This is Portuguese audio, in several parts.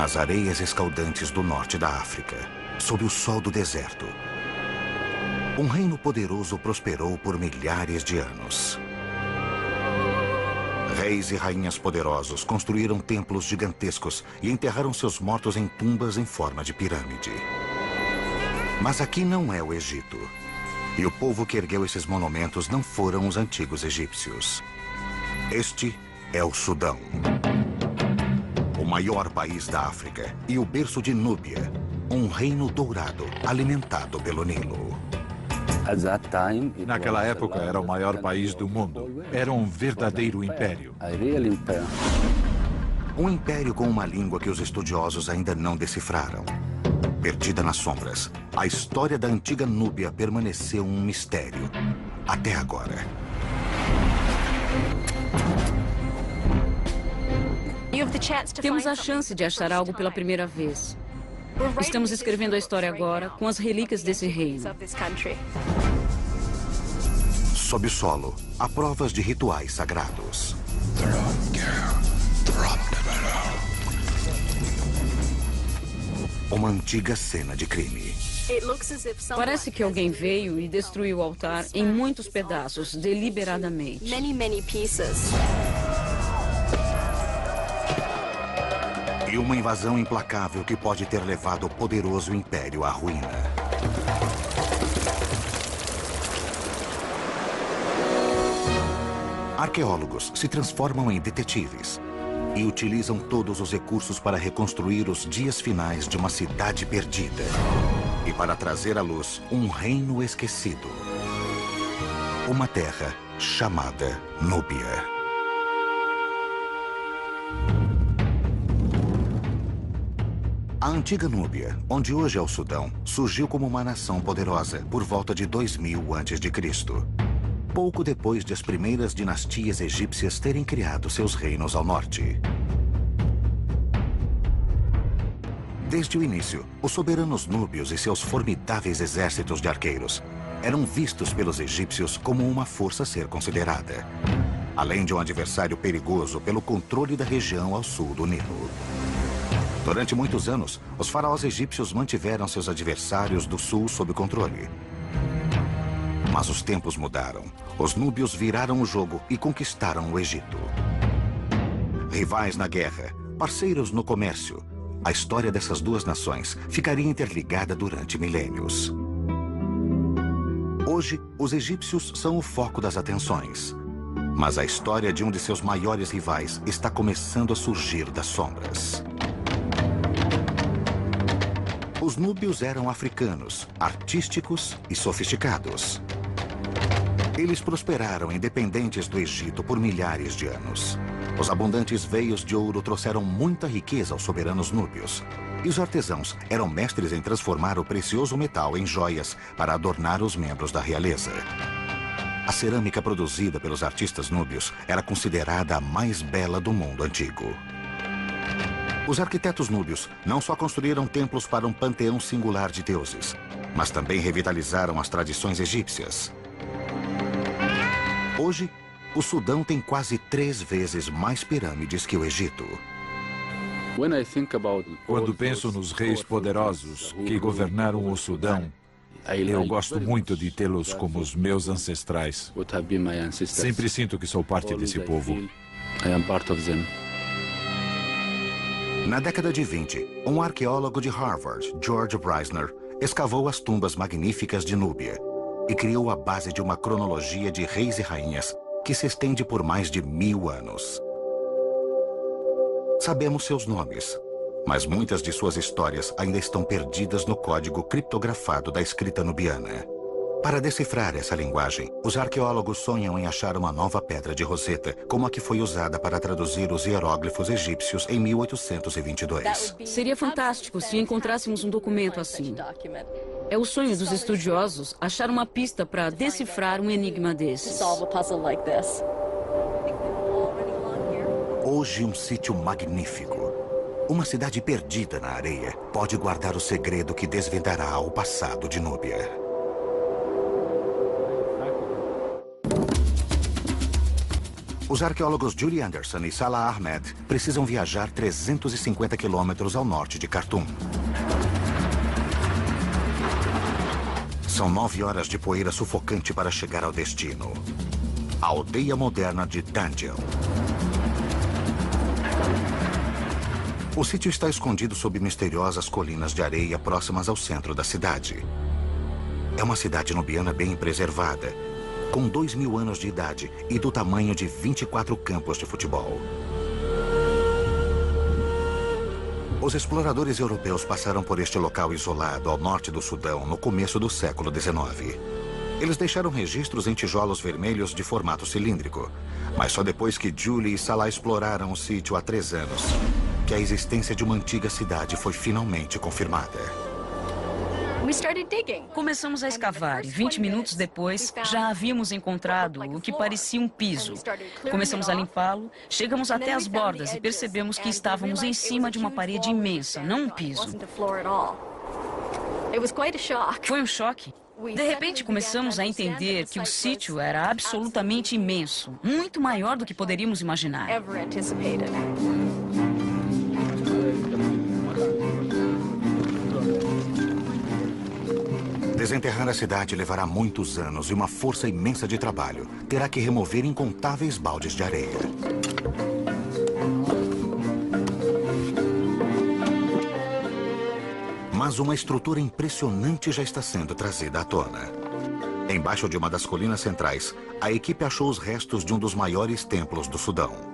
nas areias escaldantes do norte da África, sob o sol do deserto, um reino poderoso prosperou por milhares de anos. Reis e rainhas poderosos construíram templos gigantescos e enterraram seus mortos em tumbas em forma de pirâmide. Mas aqui não é o Egito. E o povo que ergueu esses monumentos não foram os antigos egípcios. Este é o Sudão, o maior país da África e o berço de Núbia, um reino dourado alimentado pelo Nilo. Naquela época era o maior país do mundo. Era um verdadeiro império. Um império com uma língua que os estudiosos ainda não decifraram. Perdida nas sombras, a história da antiga Núbia permaneceu um mistério até agora. Temos a chance de achar algo pela primeira vez. Estamos escrevendo a história agora com as relíquias desse reino. Sob o solo, há provas de rituais sagrados. Uma antiga cena de crime. Parece que alguém veio e destruiu o altar em muitos pedaços, deliberadamente. E uma invasão implacável que pode ter levado o poderoso império à ruína. Arqueólogos se transformam em detetives e utilizam todos os recursos para reconstruir os dias finais de uma cidade perdida e para trazer à luz um reino esquecido. Uma terra chamada Núbia. A antiga Núbia, onde hoje é o Sudão, surgiu como uma nação poderosa por volta de 2000 a.C., pouco depois de as primeiras dinastias egípcias terem criado seus reinos ao norte. Desde o início, os soberanos núbios e seus formidáveis exércitos de arqueiros eram vistos pelos egípcios como uma força a ser considerada, além de um adversário perigoso pelo controle da região ao sul do Nilo. Durante muitos anos, os faraós egípcios mantiveram seus adversários do sul sob controle. Mas os tempos mudaram. Os núbios viraram o jogo e conquistaram o Egito. Rivais na guerra, parceiros no comércio, a história dessas duas nações ficaria interligada durante milênios. Hoje, os egípcios são o foco das atenções. Mas a história de um de seus maiores rivais está começando a surgir das sombras. Os núbios eram africanos, artísticos e sofisticados. Eles prosperaram independentes do Egito por milhares de anos. Os abundantes veios de ouro trouxeram muita riqueza aos soberanos núbios. E os artesãos eram mestres em transformar o precioso metal em joias para adornar os membros da realeza. A cerâmica produzida pelos artistas núbios era considerada a mais bela do mundo antigo. Os arquitetos núbios não só construíram templos para um panteão singular de deuses, mas também revitalizaram as tradições egípcias. Hoje, o Sudão tem quase 3 vezes mais pirâmides que o Egito. Quando penso nos reis poderosos que governaram o Sudão, eu gosto muito de tê-los como os meus ancestrais. Sempre sinto que sou parte desse povo. Na década de 20, um arqueólogo de Harvard, George Breisner, escavou as tumbas magníficas de Núbia e criou a base de uma cronologia de reis e rainhas que se estende por mais de 1000 anos. Sabemos seus nomes, mas muitas de suas histórias ainda estão perdidas no código criptografado da escrita nubiana. Para decifrar essa linguagem, os arqueólogos sonham em achar uma nova pedra de Roseta, como a que foi usada para traduzir os hieróglifos egípcios em 1822. Seria fantástico se encontrássemos um documento assim. É o sonho dos estudiosos achar uma pista para decifrar um enigma desses. Hoje, um sítio magnífico. Uma cidade perdida na areia pode guardar o segredo que desvendará o passado de Núbia. Os arqueólogos Julie Anderson e Salah Ahmed precisam viajar 350 quilômetros ao norte de Khartoum. São 9 horas de poeira sufocante para chegar ao destino. A aldeia moderna de Danjel. O sítio está escondido sob misteriosas colinas de areia próximas ao centro da cidade. É uma cidade nubiana bem preservada, com 2.000 anos de idade e do tamanho de 24 campos de futebol. Os exploradores europeus passaram por este local isolado ao norte do Sudão no começo do século XIX. Eles deixaram registros em tijolos vermelhos de formato cilíndrico, mas só depois que Julie e Salah exploraram o sítio há 3 anos, que a existência de uma antiga cidade foi finalmente confirmada. Começamos a escavar e 20 minutos depois já havíamos encontrado o que parecia um piso. Começamos a limpá-lo, chegamos até as bordas e percebemos que estávamos em cima de uma parede imensa, não um piso. Foi um choque. De repente começamos a entender que o sítio era absolutamente imenso, muito maior do que poderíamos imaginar. Desenterrar a cidade levará muitos anos e uma força imensa de trabalho. Terá que remover incontáveis baldes de areia. Mas uma estrutura impressionante já está sendo trazida à tona. Embaixo de uma das colinas centrais, a equipe achou os restos de um dos maiores templos do Sudão.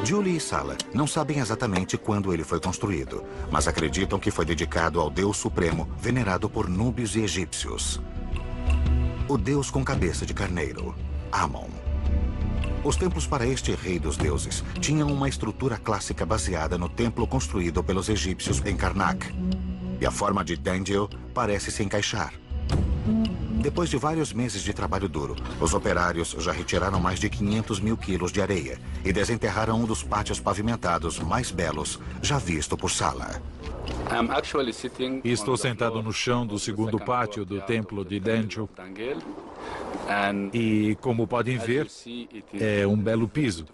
Julie e Salah não sabem exatamente quando ele foi construído, mas acreditam que foi dedicado ao Deus Supremo, venerado por núbios e egípcios. O Deus com cabeça de carneiro, Amon. Os templos para este rei dos deuses tinham uma estrutura clássica baseada no templo construído pelos egípcios em Karnak. E a forma de Danjel parece se encaixar. Depois de vários meses de trabalho duro, os operários já retiraram mais de 500 mil quilos de areia e desenterraram um dos pátios pavimentados mais belos já visto por Salah. Estou sentado no chão do segundo pátio do templo de Danjel. E, como podem ver, é um belo piso,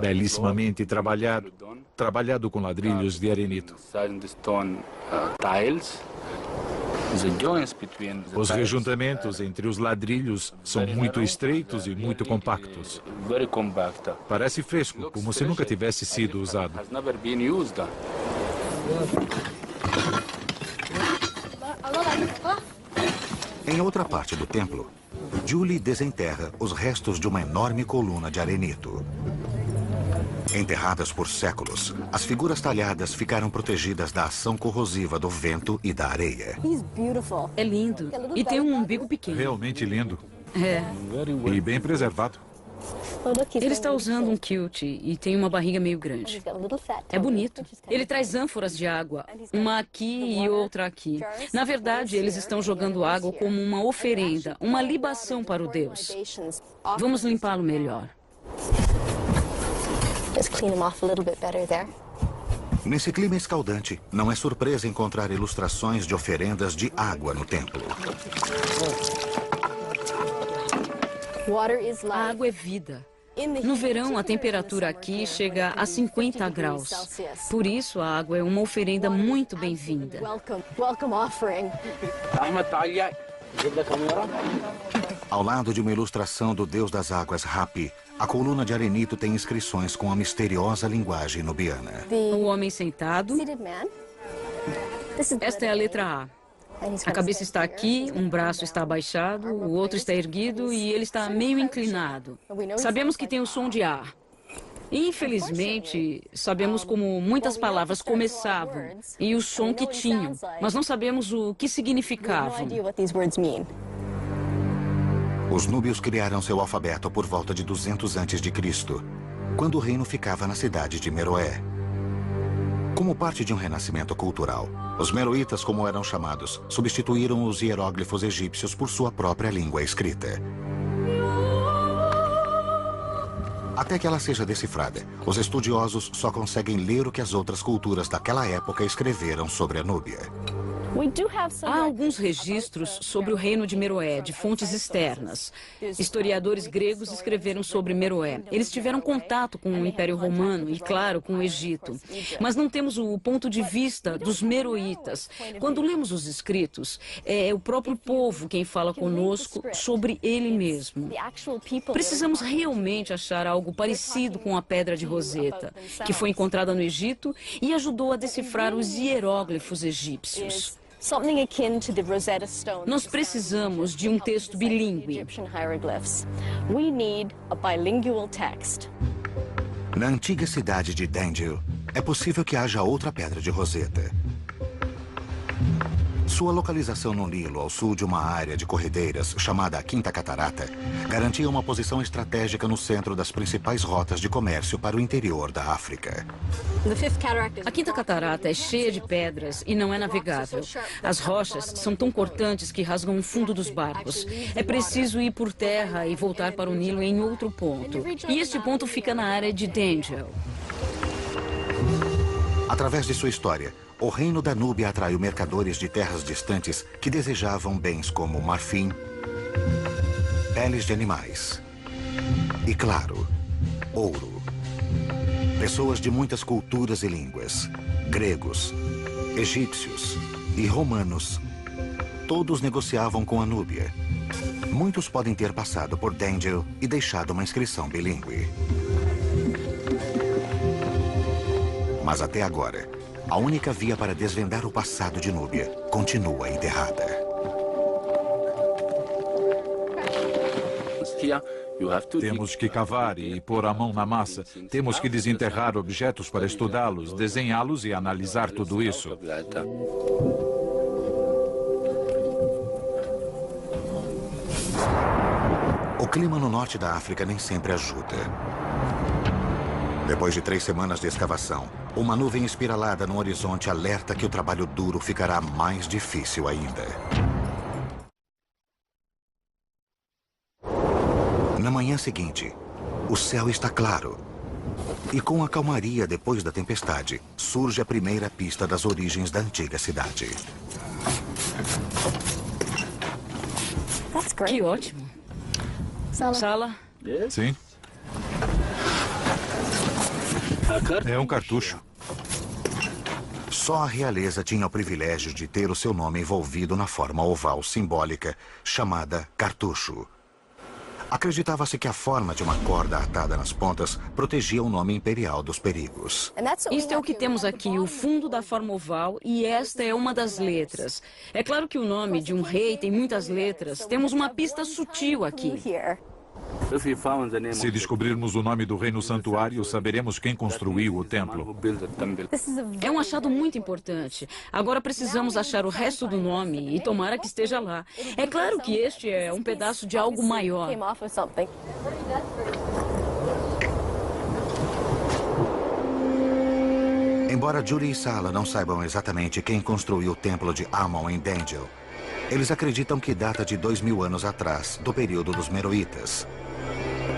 belíssimamente trabalhado com ladrilhos de arenito. Os rejuntamentos entre os ladrilhos são muito estreitos e muito compactos. Parece fresco, como se nunca tivesse sido usado. Em outra parte do templo, Julie desenterra os restos de uma enorme coluna de arenito. Enterradas por séculos, as figuras talhadas ficaram protegidas da ação corrosiva do vento e da areia. É lindo e tem um umbigo pequeno. Realmente lindo. É. E bem preservado. Ele está usando um kilt e tem uma barriga meio grande. É bonito. Ele traz ânforas de água, uma aqui e outra aqui. Na verdade, eles estão jogando água como uma oferenda, uma libação para o Deus. Vamos limpá-lo melhor. Nesse clima escaldante, não é surpresa encontrar ilustrações de oferendas de água no templo. A água é vida. No verão, a temperatura aqui chega a 50 graus. Por isso, a água é uma oferenda muito bem-vinda. Ao lado de uma ilustração do deus das águas, Hapi, a coluna de arenito tem inscrições com a misteriosa linguagem nubiana. O homem sentado. Esta é a letra A. A cabeça está aqui, um braço está abaixado, o outro está erguido e ele está meio inclinado. Sabemos que tem o som de A. Infelizmente, sabemos como muitas palavras começavam e o som que tinham, mas não sabemos o que significavam. Os núbios criaram seu alfabeto por volta de 200 a.C., quando o reino ficava na cidade de Meroé. Como parte de um renascimento cultural, os meroítas, como eram chamados, substituíram os hieróglifos egípcios por sua própria língua escrita. Até que ela seja decifrada, os estudiosos só conseguem ler o que as outras culturas daquela época escreveram sobre a Núbia. Há alguns registros sobre o reino de Meroé, de fontes externas. Historiadores gregos escreveram sobre Meroé. Eles tiveram contato com o Império Romano e, claro, com o Egito. Mas não temos o ponto de vista dos meroítas. Quando lemos os escritos, é o próprio povo quem fala conosco sobre ele mesmo. Precisamos realmente achar algo parecido com a Pedra de Roseta, que foi encontrada no Egito e ajudou a decifrar os hieróglifos egípcios. Nós precisamos de um texto bilíngue. Na antiga cidade de Dendil, é possível que haja outra Pedra de Roseta. Sua localização no Nilo, ao sul de uma área de corredeiras chamada Quinta Catarata, garantia uma posição estratégica no centro das principais rotas de comércio para o interior da África. A Quinta Catarata é cheia de pedras e não é navegável. As rochas são tão cortantes que rasgam o fundo dos barcos. É preciso ir por terra e voltar para o Nilo em outro ponto. E este ponto fica na área de Dendil. Através de sua história, o reino da Núbia atraiu mercadores de terras distantes que desejavam bens como marfim, peles de animais e, claro, ouro. Pessoas de muitas culturas e línguas, gregos, egípcios e romanos, todos negociavam com a Núbia. Muitos podem ter passado por Dendil e deixado uma inscrição bilíngue. Mas até agora, a única via para desvendar o passado de Núbia continua enterrada. Temos que cavar e pôr a mão na massa. Temos que desenterrar objetos para estudá-los, desenhá-los e analisar tudo isso. O clima no norte da África nem sempre ajuda. Depois de 3 semanas de escavação, uma nuvem espiralada no horizonte alerta que o trabalho duro ficará mais difícil ainda. Na manhã seguinte, o céu está claro. E com a calmaria depois da tempestade, surge a primeira pista das origens da antiga cidade. Que ótimo. Sala? Sim. É um cartucho. Só a realeza tinha o privilégio de ter o seu nome envolvido na forma oval simbólica chamada cartucho. Acreditava-se que a forma de uma corda atada nas pontas protegia o nome imperial dos perigos. Isto é o que temos aqui, o fundo da forma oval, e esta é uma das letras. É claro que o nome de um rei tem muitas letras. Temos uma pista sutil aqui. Se descobrirmos o nome do rei no santuário, saberemos quem construiu o templo. É um achado muito importante. Agora precisamos achar o resto do nome e tomara que esteja lá. É claro que este é um pedaço de algo maior. Embora Judy e Sala não saibam exatamente quem construiu o templo de Amon em Dendil, eles acreditam que data de 2000 anos atrás, do período dos Meroítas.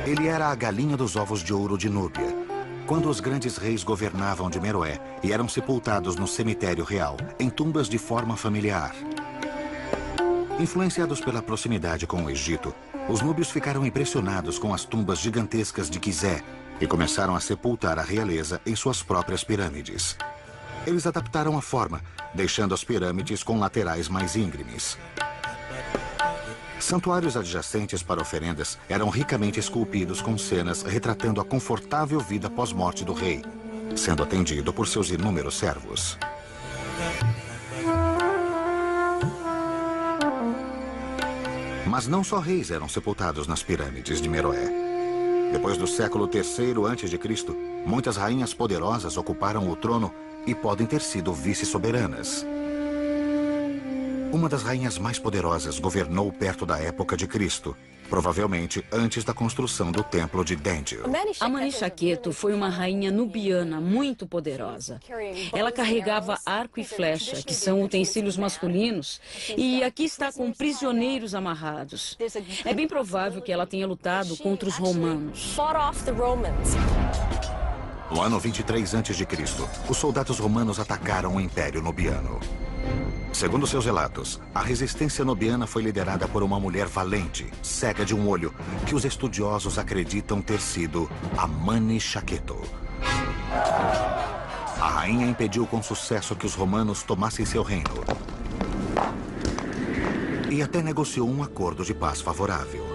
Ele era a galinha dos ovos de ouro de Núbia, quando os grandes reis governavam de Meroé e eram sepultados no cemitério real, em tumbas de forma familiar. Influenciados pela proximidade com o Egito, os núbios ficaram impressionados com as tumbas gigantescas de Gizé e começaram a sepultar a realeza em suas próprias pirâmides. Eles adaptaram a forma, deixando as pirâmides com laterais mais íngremes. Santuários adjacentes para oferendas eram ricamente esculpidos com cenas retratando a confortável vida pós-morte do rei, sendo atendido por seus inúmeros servos. Mas não só reis eram sepultados nas pirâmides de Meroé. Depois do século III a.C., muitas rainhas poderosas ocuparam o trono e podem ter sido vice-soberanas. Uma das rainhas mais poderosas governou perto da época de Cristo, provavelmente antes da construção do templo de Dendil. Amani-Shaketo foi uma rainha nubiana muito poderosa. Ela carregava arco e flecha, que são utensílios masculinos, e aqui está com prisioneiros amarrados. É bem provável que ela tenha lutado contra os romanos. No ano 23 a.C., os soldados romanos atacaram o Império Nubiano. Segundo seus relatos, a resistência nubiana foi liderada por uma mulher valente, cega de um olho, que os estudiosos acreditam ter sido Amani Shaketo. A rainha impediu com sucesso que os romanos tomassem seu reino e até negociou um acordo de paz favorável.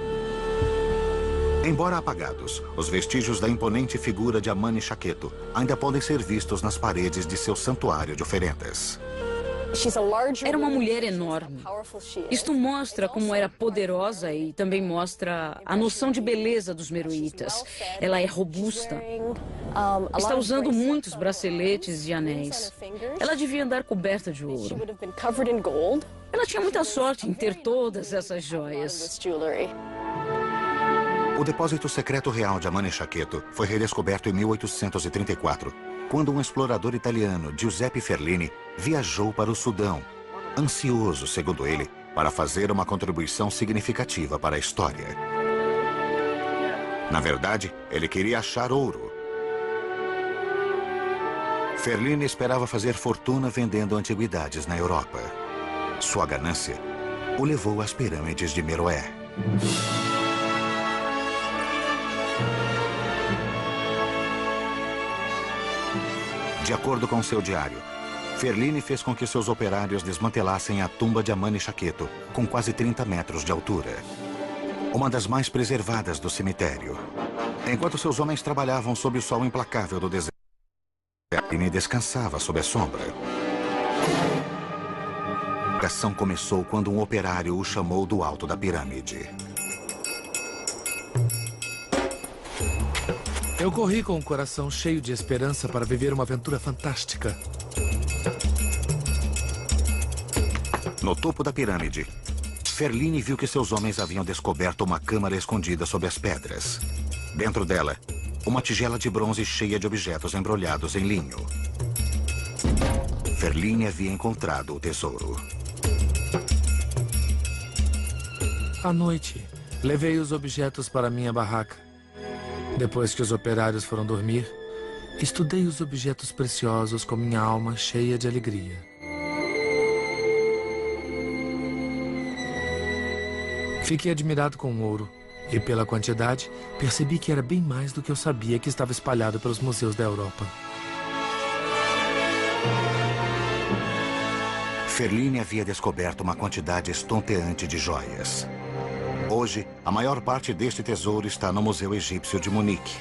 Embora apagados, os vestígios da imponente figura de Amani Shaketo ainda podem ser vistos nas paredes de seu santuário de oferendas. Era uma mulher enorme. Isto mostra como era poderosa e também mostra a noção de beleza dos meroítas. Ela é robusta. Está usando muitos braceletes e anéis. Ela devia andar coberta de ouro. Ela tinha muita sorte em ter todas essas joias. O depósito secreto real de Amani Shaketo foi redescoberto em 1834, quando um explorador italiano, Giuseppe Ferlini, viajou para o Sudão, ansioso, segundo ele, para fazer uma contribuição significativa para a história. Na verdade, ele queria achar ouro. Ferlini esperava fazer fortuna vendendo antiguidades na Europa. Sua ganância o levou às pirâmides de Meroé. De acordo com seu diário, Ferlini fez com que seus operários desmantelassem a tumba de Amani Shaketo, com quase 30 metros de altura. Uma das mais preservadas do cemitério. Enquanto seus homens trabalhavam sob o sol implacável do deserto, Ferlini descansava sob a sombra. A ação começou quando um operário o chamou do alto da pirâmide. Eu corri com o coração cheio de esperança para viver uma aventura fantástica. No topo da pirâmide, Ferlini viu que seus homens haviam descoberto uma câmara escondida sob as pedras. Dentro dela, uma tigela de bronze cheia de objetos embrulhados em linho. Ferlini havia encontrado o tesouro. À noite, levei os objetos para minha barraca. Depois que os operários foram dormir, estudei os objetos preciosos com minha alma cheia de alegria. Fiquei admirado com o ouro e, pela quantidade, percebi que era bem mais do que eu sabia que estava espalhado pelos museus da Europa. Ferlini havia descoberto uma quantidade estonteante de joias. Hoje, a maior parte deste tesouro está no Museu Egípcio de Munique.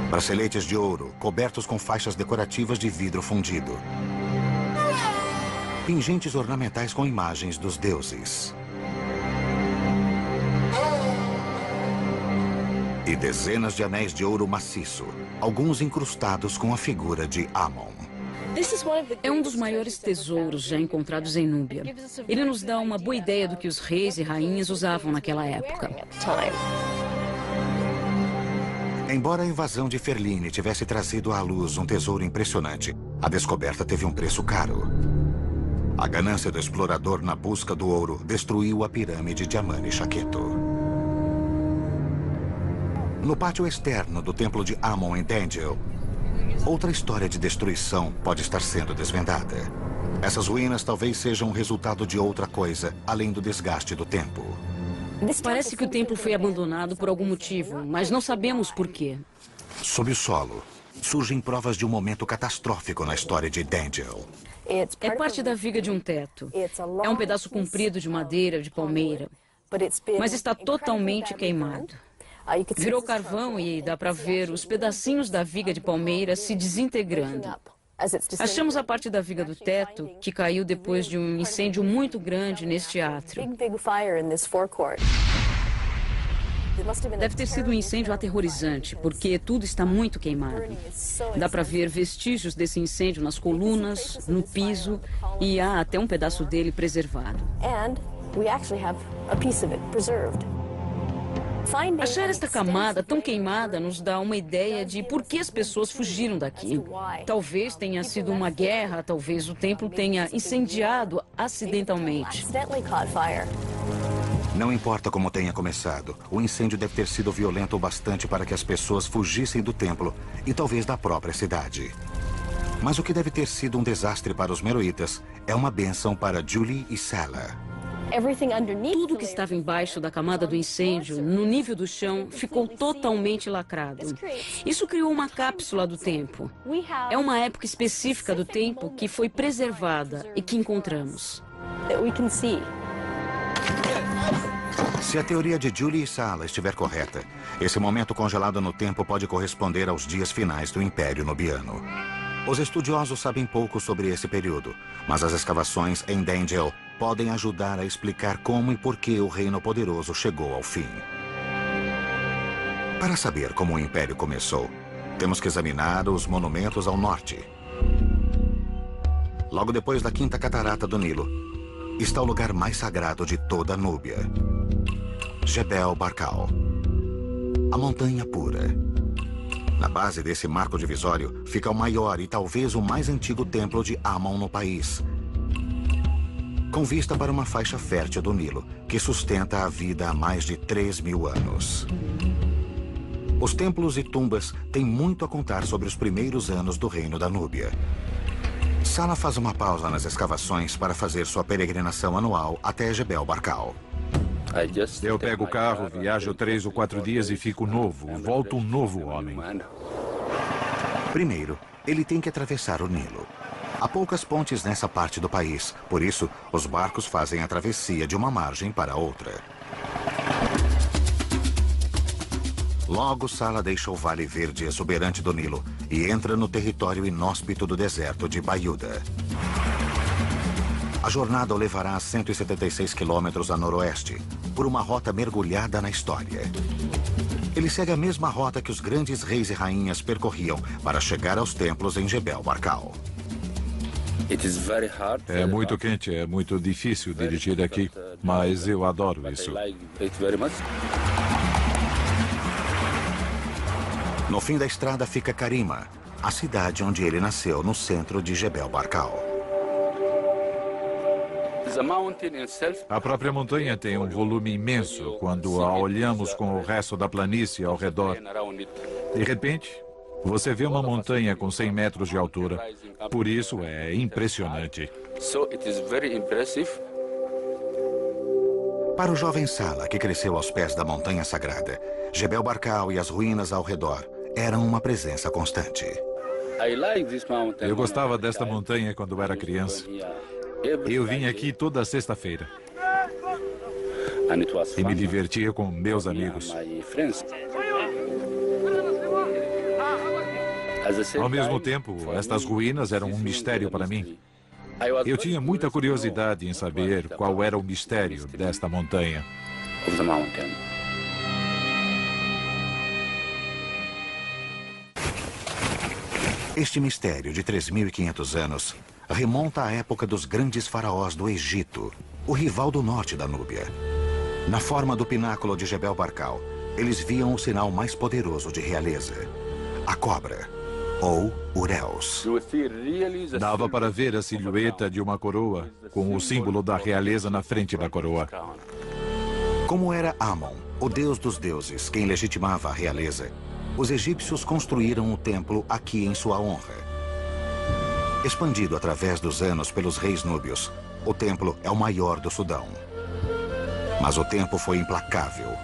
Braceletes de ouro, cobertos com faixas decorativas de vidro fundido. Pingentes ornamentais com imagens dos deuses. E dezenas de anéis de ouro maciço, alguns incrustados com a figura de Amon. É um dos maiores tesouros já encontrados em Núbia. Ele nos dá uma boa ideia do que os reis e rainhas usavam naquela época. Embora a invasão de Ferlini tivesse trazido à luz um tesouro impressionante, a descoberta teve um preço caro. A ganância do explorador na busca do ouro destruiu a pirâmide de Amani Shaketo. No pátio externo do templo de Amon em Dangel, outra história de destruição pode estar sendo desvendada. Essas ruínas talvez sejam o resultado de outra coisa, além do desgaste do tempo. Parece que o templo foi abandonado por algum motivo, mas não sabemos por quê. Sob o solo, surgem provas de um momento catastrófico na história de Dangel. É parte da viga de um teto. É um pedaço comprido de madeira de palmeira, mas está totalmente queimado. Virou carvão e dá para ver os pedacinhos da viga de palmeira se desintegrando. Achamos a parte da viga do teto que caiu depois de um incêndio muito grande neste átrio. Deve ter sido um incêndio aterrorizante, porque tudo está muito queimado. Dá para ver vestígios desse incêndio nas colunas, no piso, e há até um pedaço dele preservado. Achar esta camada tão queimada nos dá uma ideia de por que as pessoas fugiram daqui. Talvez tenha sido uma guerra, talvez o templo tenha incendiado acidentalmente. Não importa como tenha começado, o incêndio deve ter sido violento o bastante para que as pessoas fugissem do templo e talvez da própria cidade. Mas o que deve ter sido um desastre para os meroítas é uma bênção para Julie e Sala. Tudo que estava embaixo da camada do incêndio, no nível do chão, ficou totalmente lacrado. Isso criou uma cápsula do tempo. É uma época específica do tempo que foi preservada e que encontramos. Se a teoria de Julie e Sala estiver correta, esse momento congelado no tempo pode corresponder aos dias finais do Império Nubiano. Os estudiosos sabem pouco sobre esse período, mas as escavações em Dangel podem ajudar a explicar como e por que o Reino Poderoso chegou ao fim. Para saber como o Império começou, temos que examinar os monumentos ao norte. Logo depois da Quinta Catarata do Nilo, está o lugar mais sagrado de toda a Núbia, Jebel Barkal, a Montanha Pura. Na base desse marco divisório fica o maior e talvez o mais antigo templo de Amon no país, com vista para uma faixa fértil do Nilo, que sustenta a vida há mais de 3.000 anos. Os templos e tumbas têm muito a contar sobre os primeiros anos do Reino da Núbia. Sala faz uma pausa nas escavações para fazer sua peregrinação anual até Jebel Barkal. Eu pego o carro, viajo 3 ou 4 dias e fico novo. Volto um novo homem. Primeiro, ele tem que atravessar o Nilo. Há poucas pontes nessa parte do país, por isso, os barcos fazem a travessia de uma margem para outra. Logo, Sala deixa o vale verde exuberante do Nilo e entra no território inóspito do deserto de Bayuda. A jornada o levará a 176 quilômetros a noroeste, por uma rota mergulhada na história. Ele segue a mesma rota que os grandes reis e rainhas percorriam para chegar aos templos em Jebel Barkal. É muito quente, é muito difícil dirigir aqui, mas eu adoro isso. No fim da estrada fica Karima, a cidade onde ele nasceu, no centro de Jebel Barkal. A própria montanha tem um volume imenso quando a olhamos com o resto da planície ao redor. De repente, você vê uma montanha com 100 metros de altura. Por isso é impressionante. Para o jovem Sala, que cresceu aos pés da montanha sagrada, Jebel Barkal e as ruínas ao redor eram uma presença constante. Eu gostava desta montanha quando era criança. Eu vim aqui toda sexta-feira e me divertia com meus amigos. Ao mesmo tempo, estas ruínas eram um mistério para mim. Eu tinha muita curiosidade em saber qual era o mistério desta montanha. Este mistério de 3.500 anos remonta à época dos grandes faraós do Egito, o rival do norte da Núbia. Na forma do pináculo de Jebel Barkal, eles viam o sinal mais poderoso de realeza, a cobra, ou Ureus. Dava para ver a silhueta de uma coroa, com o símbolo da realeza na frente da coroa. Como era Amon, o deus dos deuses, quem legitimava a realeza, os egípcios construíram o templo aqui em sua honra. Expandido através dos anos pelos reis núbios, o templo é o maior do Sudão. Mas o tempo foi implacável.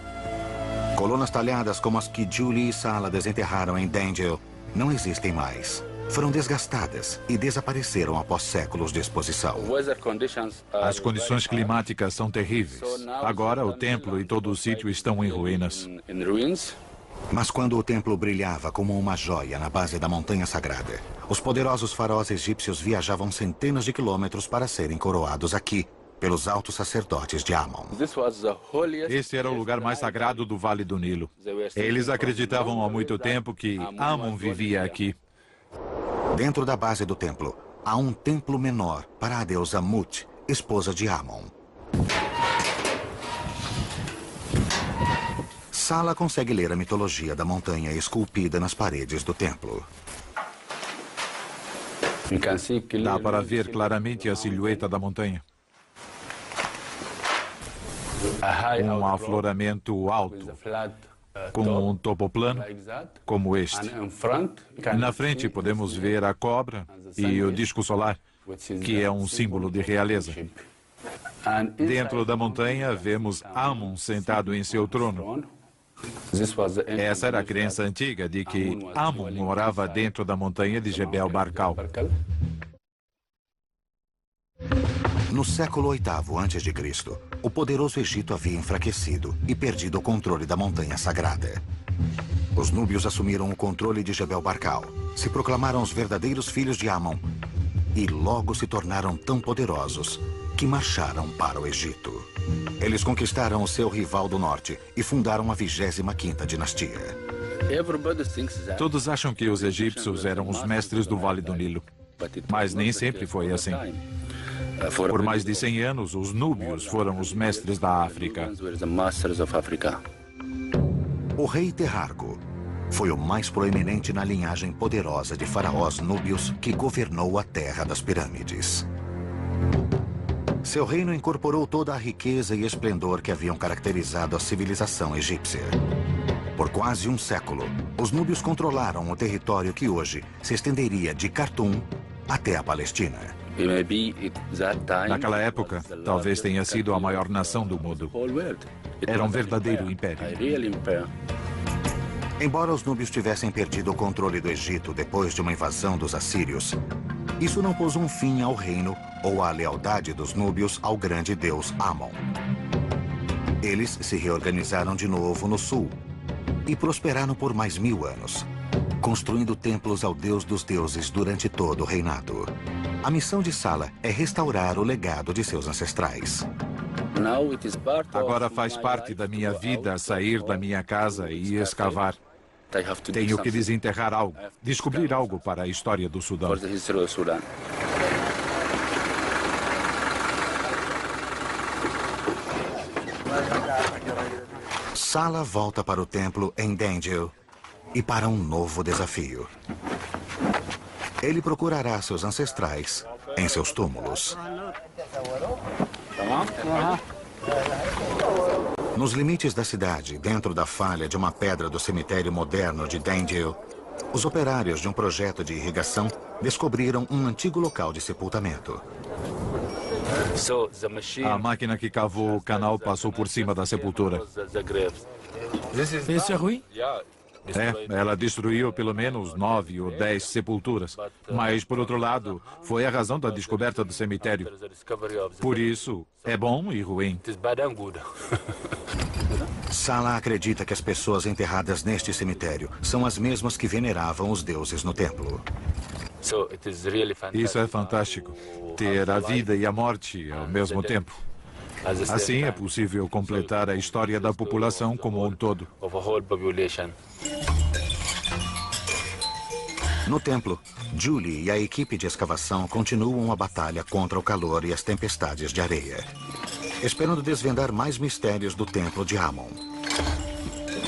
Colunas talhadas como as que Julie e Sala desenterraram em Dangel não existem mais. Foram desgastadas e desapareceram após séculos de exposição. As condições climáticas são terríveis. Agora o templo e todo o sítio estão em ruínas. Mas quando o templo brilhava como uma joia na base da montanha sagrada, os poderosos faraós egípcios viajavam centenas de quilômetros para serem coroados aqui, pelos altos sacerdotes de Amon. Este era o lugar mais sagrado do Vale do Nilo. Eles acreditavam há muito tempo que Amon vivia aqui. Dentro da base do templo, há um templo menor para a deusa Mut, esposa de Amon. Sala consegue ler a mitologia da montanha esculpida nas paredes do templo. Dá para ver claramente a silhueta da montanha. Um afloramento alto, com um topo plano, como este. Na frente podemos ver a cobra e o disco solar, que é um símbolo de realeza. Dentro da montanha, vemos Amon sentado em seu trono. Essa era a crença antiga de que Amon morava dentro da montanha de Jebel Barkal. No século VIII a.C., o poderoso Egito havia enfraquecido e perdido o controle da montanha sagrada. Os núbios assumiram o controle de Jebel Barkal, se proclamaram os verdadeiros filhos de Amon e logo se tornaram tão poderosos que marcharam para o Egito. Eles conquistaram o seu rival do norte e fundaram a 25ª dinastia. Todos acham que os egípcios eram os mestres do Vale do Nilo, mas nem sempre foi assim. Por mais de 100 anos, os núbios foram os mestres da África. O rei Terrarco foi o mais proeminente na linhagem poderosa de faraós núbios que governou a terra das pirâmides. Seu reino incorporou toda a riqueza e esplendor que haviam caracterizado a civilização egípcia. Por quase um século, os núbios controlaram o território que hoje se estenderia de Khartoum até a Palestina. Naquela época, talvez tenha sido a maior nação do mundo. Era um verdadeiro império. Embora os núbios tivessem perdido o controle do Egito depois de uma invasão dos assírios, isso não pôs um fim ao reino ou à lealdade dos núbios ao grande deus Amon. Eles se reorganizaram de novo no sul e prosperaram por mais 1000 anos, construindo templos ao deus dos deuses durante todo o reinado. A missão de Salah é restaurar o legado de seus ancestrais. Agora faz parte da minha vida sair da minha casa e escavar. Tenho que desenterrar algo, descobrir algo para a história do Sudão. Salah volta para o templo em Dendil e para um novo desafio. Ele procurará seus ancestrais em seus túmulos. Nos limites da cidade, dentro da falha de uma pedra do cemitério moderno de Dendil, os operários de um projeto de irrigação descobriram um antigo local de sepultamento. A máquina que cavou o canal passou por cima da sepultura. Esse é ruim? Ela destruiu pelo menos 9 ou 10 sepulturas. Mas, por outro lado, foi a razão da descoberta do cemitério. Por isso, é bom e ruim. Salah acredita que as pessoas enterradas neste cemitério são as mesmas que veneravam os deuses no templo. Isso é fantástico, ter a vida e a morte ao mesmo tempo. Assim é possível completar a história da população como um todo. No templo, Julie e a equipe de escavação continuam a batalha contra o calor e as tempestades de areia, esperando desvendar mais mistérios do templo de Amon.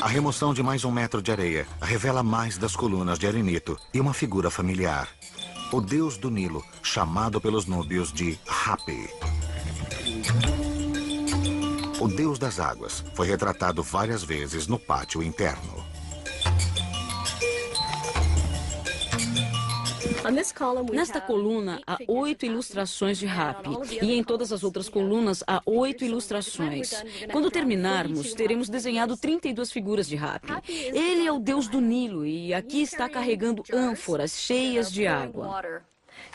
A remoção de mais 1 metro de areia revela mais das colunas de arenito e uma figura familiar, o deus do Nilo, chamado pelos núbios de Hapi. O deus das águas foi retratado várias vezes no pátio interno. Nesta coluna há 8 ilustrações de Hapi e em todas as outras colunas há 8 ilustrações. Quando terminarmos, teremos desenhado 32 figuras de Hapi. Ele é o deus do Nilo e aqui está carregando ânforas cheias de água.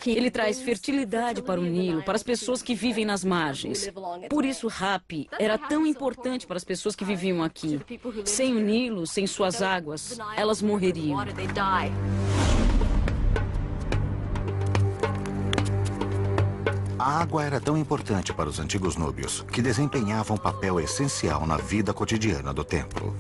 Ele traz fertilidade para o Nilo, para as pessoas que vivem nas margens. Por isso, Hapi era tão importante para as pessoas que viviam aqui. Sem o Nilo, sem suas águas, elas morreriam. A água era tão importante para os antigos núbios que desempenhava um papel essencial na vida cotidiana do templo.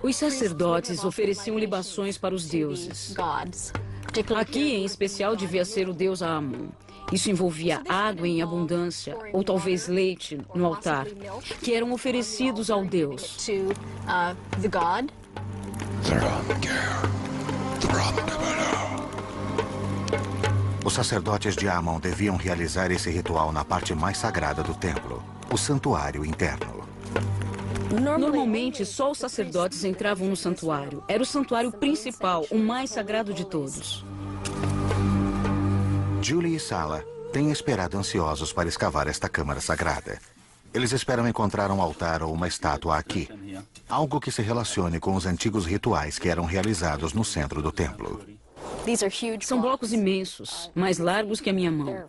Os sacerdotes ofereciam libações para os deuses. Aqui, em especial, devia ser o deus Amon. Isso envolvia água em abundância, ou talvez leite, no altar, que eram oferecidos ao Deus. Os sacerdotes de Amon deviam realizar esse ritual na parte mais sagrada do templo, o santuário interno. Normalmente, só os sacerdotes entravam no santuário. Era o santuário principal, o mais sagrado de todos. Julie e Sala têm esperado ansiosos para escavar esta câmara sagrada. Eles esperam encontrar um altar ou uma estátua aqui. Algo que se relacione com os antigos rituais que eram realizados no centro do templo. São blocos imensos, mais largos que a minha mão.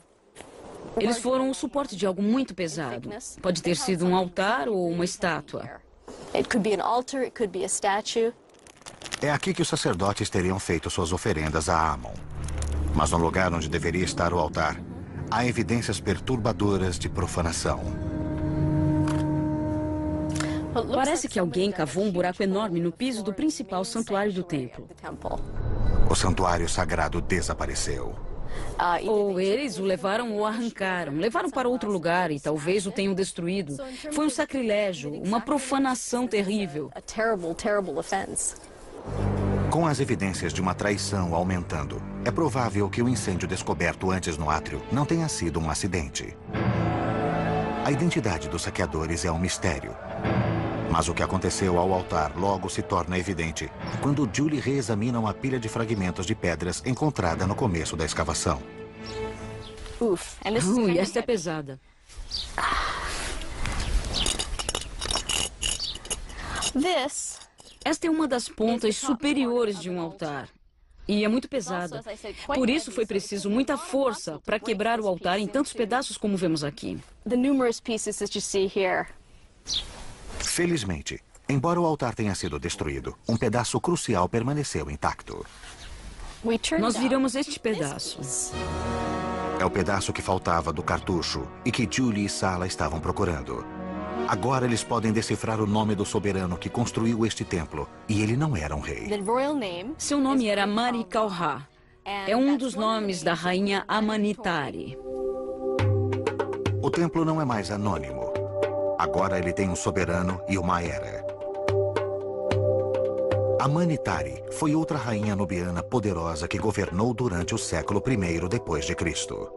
Eles foram o suporte de algo muito pesado. Pode ter sido um altar ou uma estátua. É aqui que os sacerdotes teriam feito suas oferendas a Amon. Mas no lugar onde deveria estar o altar, há evidências perturbadoras de profanação. Parece que alguém cavou um buraco enorme no piso do principal santuário do templo. O santuário sagrado desapareceu. Ou eles o levaram ou arrancaram. Levaram para outro lugar e talvez o tenham destruído. Foi um sacrilégio, uma profanação terrível. Com as evidências de uma traição aumentando, é provável que o incêndio descoberto antes no átrio não tenha sido um acidente. A identidade dos saqueadores é um mistério. Mas o que aconteceu ao altar logo se torna evidente quando Julie reexamina uma pilha de fragmentos de pedras encontrada no começo da escavação. E esta é pesada. Esta é uma das pontas superiores de um altar. E é muito pesada. Por isso foi preciso muita força para quebrar o altar em tantos pedaços como vemos aqui. Felizmente, embora o altar tenha sido destruído, um pedaço crucial permaneceu intacto. Nós viramos este pedaço. É o pedaço que faltava do cartucho e que Julie e Sala estavam procurando. Agora eles podem decifrar o nome do soberano que construiu este templo, e ele não era um rei. Seu nome era Mari-Calha. É um dos nomes da rainha Amanitari. O templo não é mais anônimo. Agora ele tem um soberano e uma era. Amanitari foi outra rainha nubiana poderosa que governou durante o século I depois de Cristo.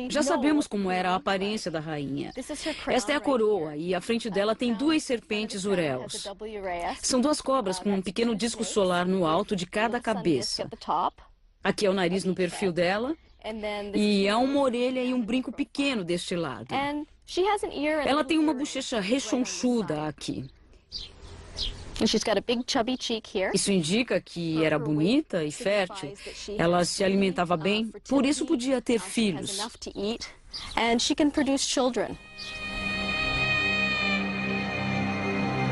Já sabemos como era a aparência da rainha. Esta é a coroa e à frente dela tem duas serpentes ureus. São duas cobras com um pequeno disco solar no alto de cada cabeça. Aqui é o nariz no perfil dela e há uma orelha e um brinco pequeno deste lado. Ela tem uma bochecha rechonchuda aqui. Isso indica que era bonita e fértil. Ela se alimentava bem, por isso podia ter filhos.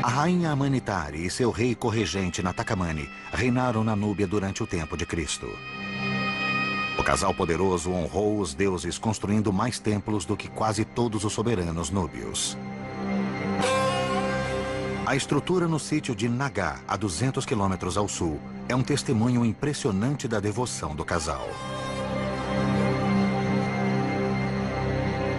A rainha Amanitari e seu rei corregente Natakamani reinaram na Núbia durante o tempo de Cristo. O casal poderoso honrou os deuses construindo mais templos do que quase todos os soberanos núbios. A estrutura no sítio de Nagá, a 200 quilômetros ao sul, é um testemunho impressionante da devoção do casal.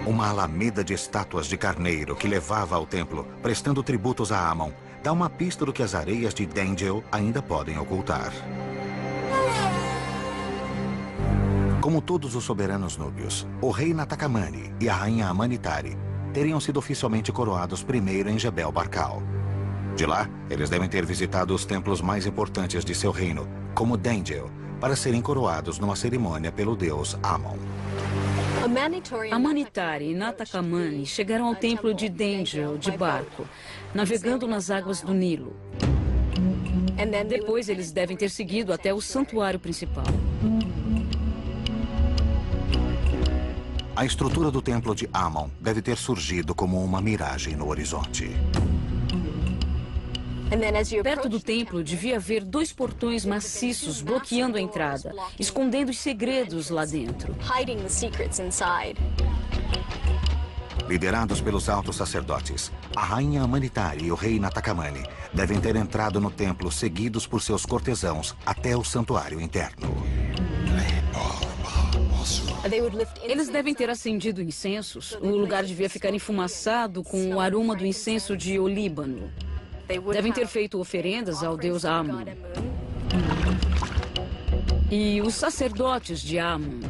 Uma alameda de estátuas de carneiro que levava ao templo, prestando tributos a Amon, dá uma pista do que as areias de Dengel ainda podem ocultar. Como todos os soberanos núbios, o rei Natakamani e a rainha Amanitari teriam sido oficialmente coroados primeiro em Jebel Barkal. De lá, eles devem ter visitado os templos mais importantes de seu reino, como Dengel, para serem coroados numa cerimônia pelo deus Amon. Amanitari e Natakamani chegaram ao templo de Dengel de barco, navegando nas águas do Nilo. Depois eles devem ter seguido até o santuário principal. A estrutura do templo de Amon deve ter surgido como uma miragem no horizonte. Perto do templo devia haver dois portões maciços bloqueando a entrada, escondendo os segredos lá dentro. Liderados pelos altos sacerdotes, a rainha Amanitari e o rei Natakamani devem ter entrado no templo seguidos por seus cortesãos até o santuário interno. Eles devem ter acendido incensos. O lugar devia ficar enfumaçado com o aroma do incenso de olíbano. Devem ter feito oferendas ao deus Amon. E os sacerdotes de Amon,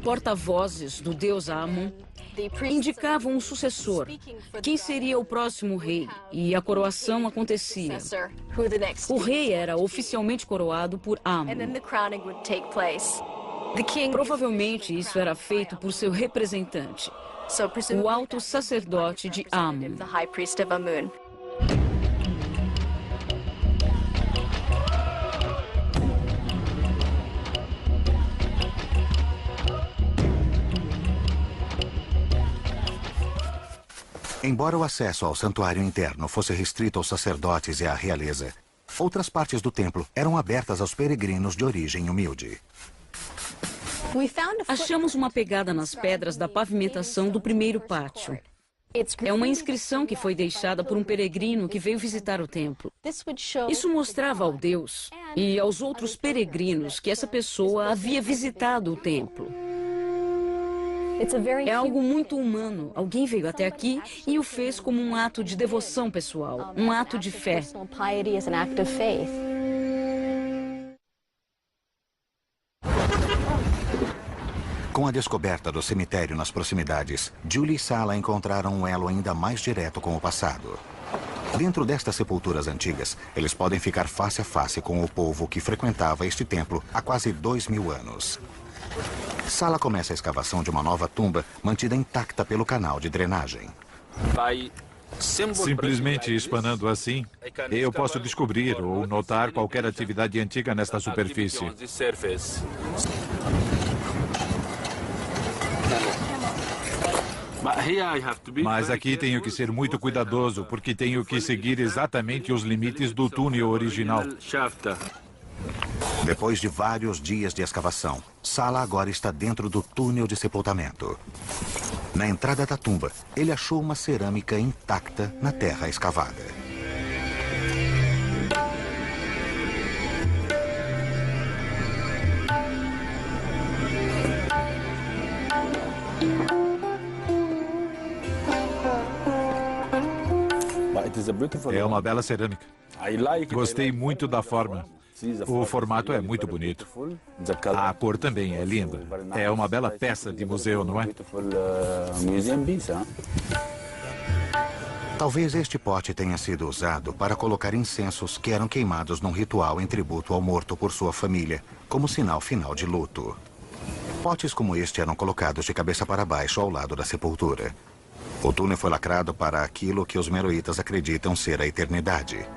porta-vozes do deus Amon, indicavam um sucessor, quem seria o próximo rei, e a coroação acontecia. O rei era oficialmente coroado por Amon. Provavelmente isso era feito por seu representante, o alto sacerdote de Amon. Embora o acesso ao santuário interno fosse restrito aos sacerdotes e à realeza, outras partes do templo eram abertas aos peregrinos de origem humilde. Achamos uma pegada nas pedras da pavimentação do primeiro pátio. É uma inscrição que foi deixada por um peregrino que veio visitar o templo. Isso mostrava ao Deus e aos outros peregrinos que essa pessoa havia visitado o templo. É algo muito humano. Alguém veio até aqui e o fez como um ato de devoção pessoal, um ato de fé. Com a descoberta do cemitério nas proximidades, Julie e Sala encontraram um elo ainda mais direto com o passado. Dentro destas sepulturas antigas, eles podem ficar face a face com o povo que frequentava este templo há quase 2000 anos. Sala começa a escavação de uma nova tumba mantida intacta pelo canal de drenagem. Simplesmente espanando assim, eu posso descobrir ou notar qualquer atividade antiga nesta superfície. Mas aqui tenho que ser muito cuidadoso, porque tenho que seguir exatamente os limites do túnel original. Depois de vários dias de escavação, Sala agora está dentro do túnel de sepultamento. Na entrada da tumba, ele achou uma cerâmica intacta na terra escavada. É uma bela cerâmica. Gostei muito da forma. O formato é muito bonito. A cor também é linda. É uma bela peça de museu, não é? Talvez este pote tenha sido usado para colocar incensos que eram queimados num ritual em tributo ao morto por sua família, como sinal final de luto. Potes como este eram colocados de cabeça para baixo ao lado da sepultura. O túnel foi lacrado para aquilo que os meroítas acreditam ser a eternidade.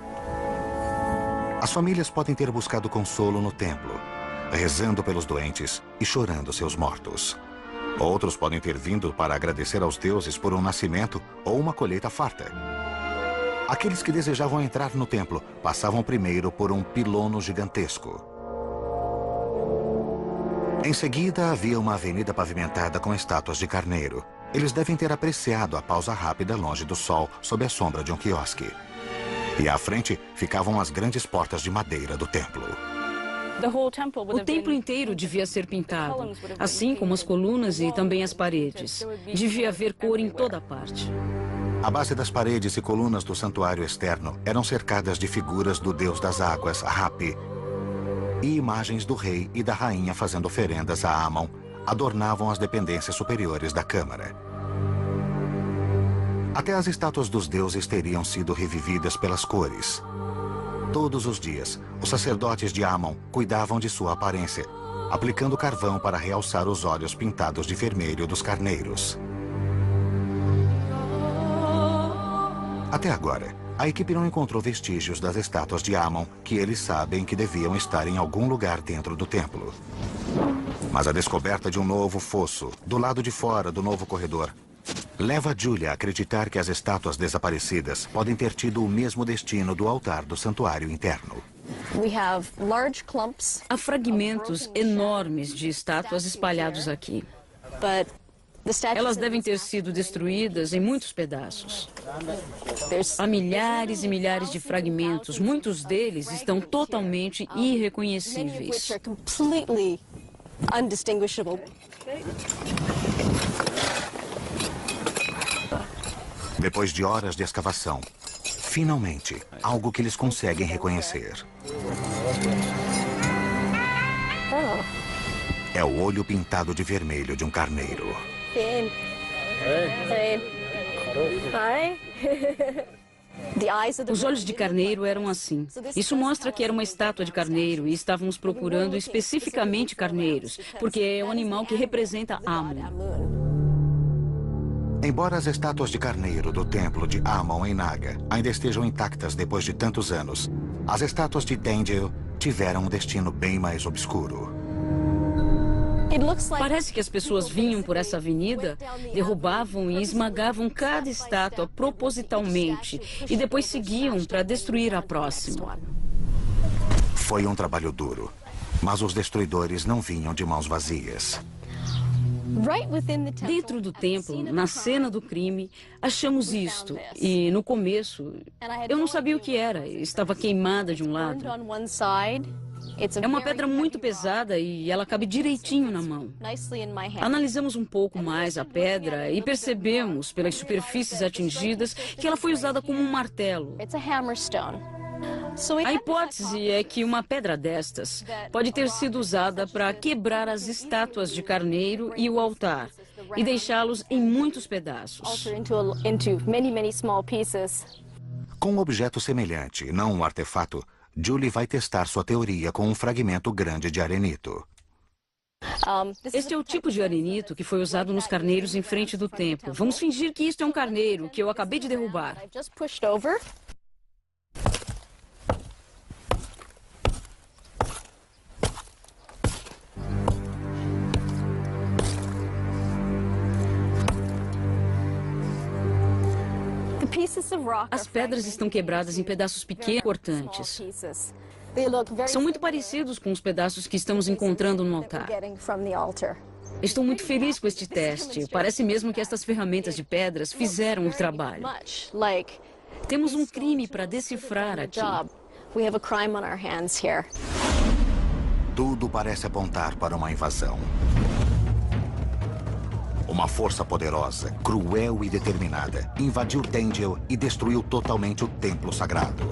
As famílias podem ter buscado consolo no templo, rezando pelos doentes e chorando seus mortos. Outros podem ter vindo para agradecer aos deuses por um nascimento ou uma colheita farta. Aqueles que desejavam entrar no templo passavam primeiro por um pilono gigantesco. Em seguida, havia uma avenida pavimentada com estátuas de carneiro. Eles devem ter apreciado a pausa rápida longe do sol, sob a sombra de um quiosque. E à frente ficavam as grandes portas de madeira do templo. O templo inteiro devia ser pintado, assim como as colunas e também as paredes. Devia haver cor em toda parte. A base das paredes e colunas do santuário externo eram cercadas de figuras do deus das águas, Hapi, e imagens do rei e da rainha fazendo oferendas a Amon adornavam as dependências superiores da câmara. Até as estátuas dos deuses teriam sido revividas pelas cores. Todos os dias, os sacerdotes de Amon cuidavam de sua aparência, aplicando carvão para realçar os olhos pintados de vermelho dos carneiros. Até agora, a equipe não encontrou vestígios das estátuas de Amon, que eles sabem que deviam estar em algum lugar dentro do templo. Mas a descoberta de um novo fosso, do lado de fora do novo corredor, leva Julia a acreditar que as estátuas desaparecidas podem ter tido o mesmo destino do altar do santuário interno. Há fragmentos enormes de estátuas espalhados aqui. Elas devem ter sido destruídas em muitos pedaços. Há milhares e milhares de fragmentos. Muitos deles estão totalmente irreconhecíveis. Depois de horas de escavação, finalmente, algo que eles conseguem reconhecer. É o olho pintado de vermelho de um carneiro. Os olhos de carneiro eram assim. Isso mostra que era uma estátua de carneiro e estávamos procurando especificamente carneiros, porque é um animal que representa Amon. Embora as estátuas de carneiro do templo de Amon em Naga ainda estejam intactas depois de tantos anos, as estátuas de Dengel tiveram um destino bem mais obscuro. Parece que as pessoas vinham por essa avenida, derrubavam e esmagavam cada estátua propositalmente e depois seguiam para destruir a próxima. Foi um trabalho duro, mas os destruidores não vinham de mãos vazias. Dentro do templo, na cena do crime, achamos isto. E no começo, eu não sabia o que era. Estava queimada de um lado. É uma pedra muito pesada e ela cabe direitinho na mão. Analisamos um pouco mais a pedra e percebemos, pelas superfícies atingidas, que ela foi usada como um martelo. A hipótese é que uma pedra destas pode ter sido usada para quebrar as estátuas de carneiro e o altar e deixá-los em muitos pedaços. Com um objeto semelhante, não um artefato, Julie vai testar sua teoria com um fragmento grande de arenito. Este é o tipo de arenito que foi usado nos carneiros em frente do templo. Vamos fingir que isto é um carneiro que eu acabei de derrubar. As pedras estão quebradas em pedaços pequenos e cortantes. São muito parecidos com os pedaços que estamos encontrando no altar. Estou muito feliz com este teste. Parece mesmo que estas ferramentas de pedras fizeram o trabalho. Temos um crime para decifrar aqui. Tudo parece apontar para uma invasão. Uma força poderosa, cruel e determinada, invadiu Dengel e destruiu totalmente o templo sagrado.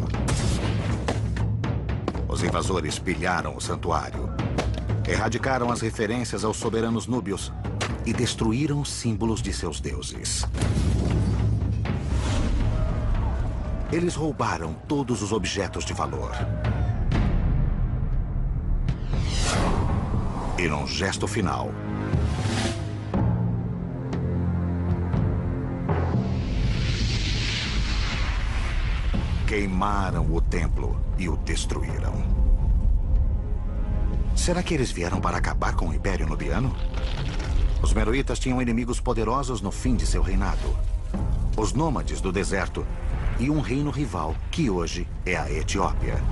Os invasores pilharam o santuário, erradicaram as referências aos soberanos núbios e destruíram os símbolos de seus deuses. Eles roubaram todos os objetos de valor. E num gesto final, queimaram o templo e o destruíram. Será que eles vieram para acabar com o Império Nubiano? Os meroítas tinham inimigos poderosos no fim de seu reinado. Os nômades do deserto e um reino rival, que hoje é a Etiópia.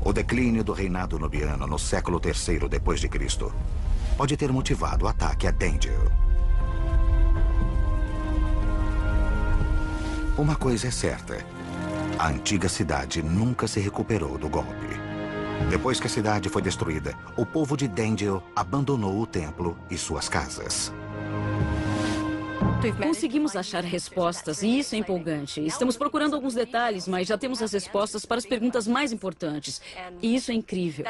O declínio do reinado nubiano no século III depois de Cristo pode ter motivado o ataque a Dengel. Uma coisa é certa, a antiga cidade nunca se recuperou do golpe. Depois que a cidade foi destruída, o povo de Dengel abandonou o templo e suas casas. Conseguimos achar respostas e isso é empolgante. Estamos procurando alguns detalhes, mas já temos as respostas para as perguntas mais importantes. E isso é incrível.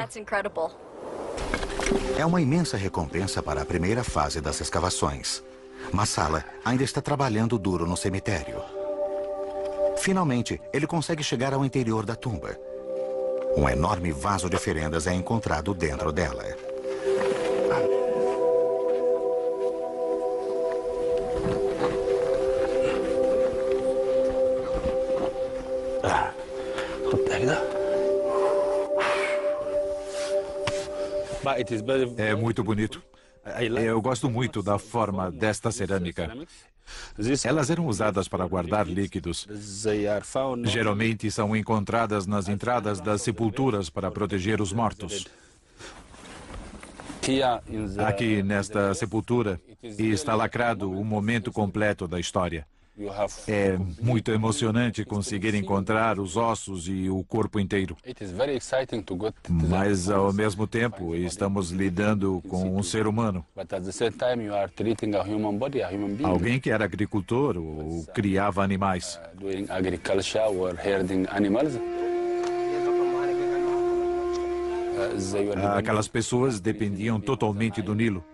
É uma imensa recompensa para a primeira fase das escavações. Massala ainda está trabalhando duro no cemitério. Finalmente, ele consegue chegar ao interior da tumba. Um enorme vaso de oferendas é encontrado dentro dela. É muito bonito. Eu gosto muito da forma desta cerâmica. Elas eram usadas para guardar líquidos. Geralmente são encontradas nas entradas das sepulturas para proteger os mortos. Aqui nesta sepultura está lacrado o momento completo da história. É muito emocionante conseguir encontrar os ossos e o corpo inteiro. Mas, ao mesmo tempo, estamos lidando com um ser humano. Alguém que era agricultor ou criava animais. Aquelas pessoas dependiam totalmente do Nilo.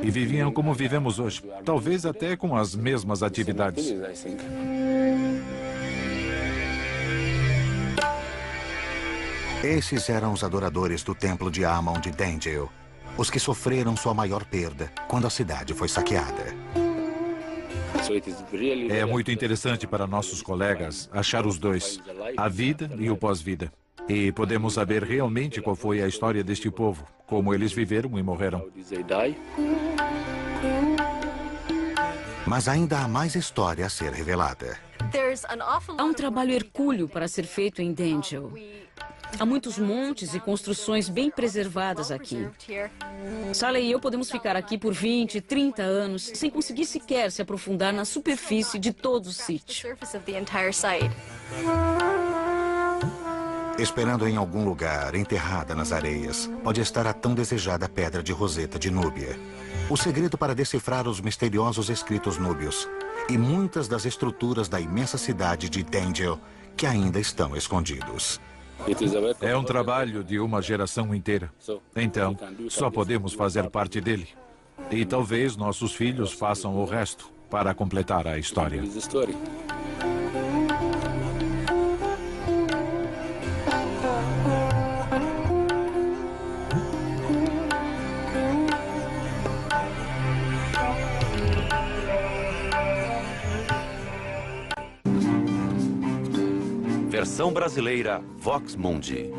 E viviam como vivemos hoje, talvez até com as mesmas atividades. Esses eram os adoradores do templo de Amon de Dendel, os que sofreram sua maior perda quando a cidade foi saqueada. É muito interessante para nossos colegas achar os dois, a vida e o pós-vida. E podemos saber realmente qual foi a história deste povo, como eles viveram e morreram. Mas ainda há mais história a ser revelada. Há um trabalho hercúleo para ser feito em Dendel. Há muitos montes e construções bem preservadas aqui. Saleh e eu podemos ficar aqui por 20, 30 anos, sem conseguir sequer se aprofundar na superfície de todo o sítio. Esperando em algum lugar, enterrada nas areias, pode estar a tão desejada pedra de Roseta de Núbia. O segredo para decifrar os misteriosos escritos núbios e muitas das estruturas da imensa cidade de Dendel que ainda estão escondidos. É um trabalho de uma geração inteira. Então, só podemos fazer parte dele. E talvez nossos filhos façam o resto para completar a história. Versão brasileira Vox Mundi.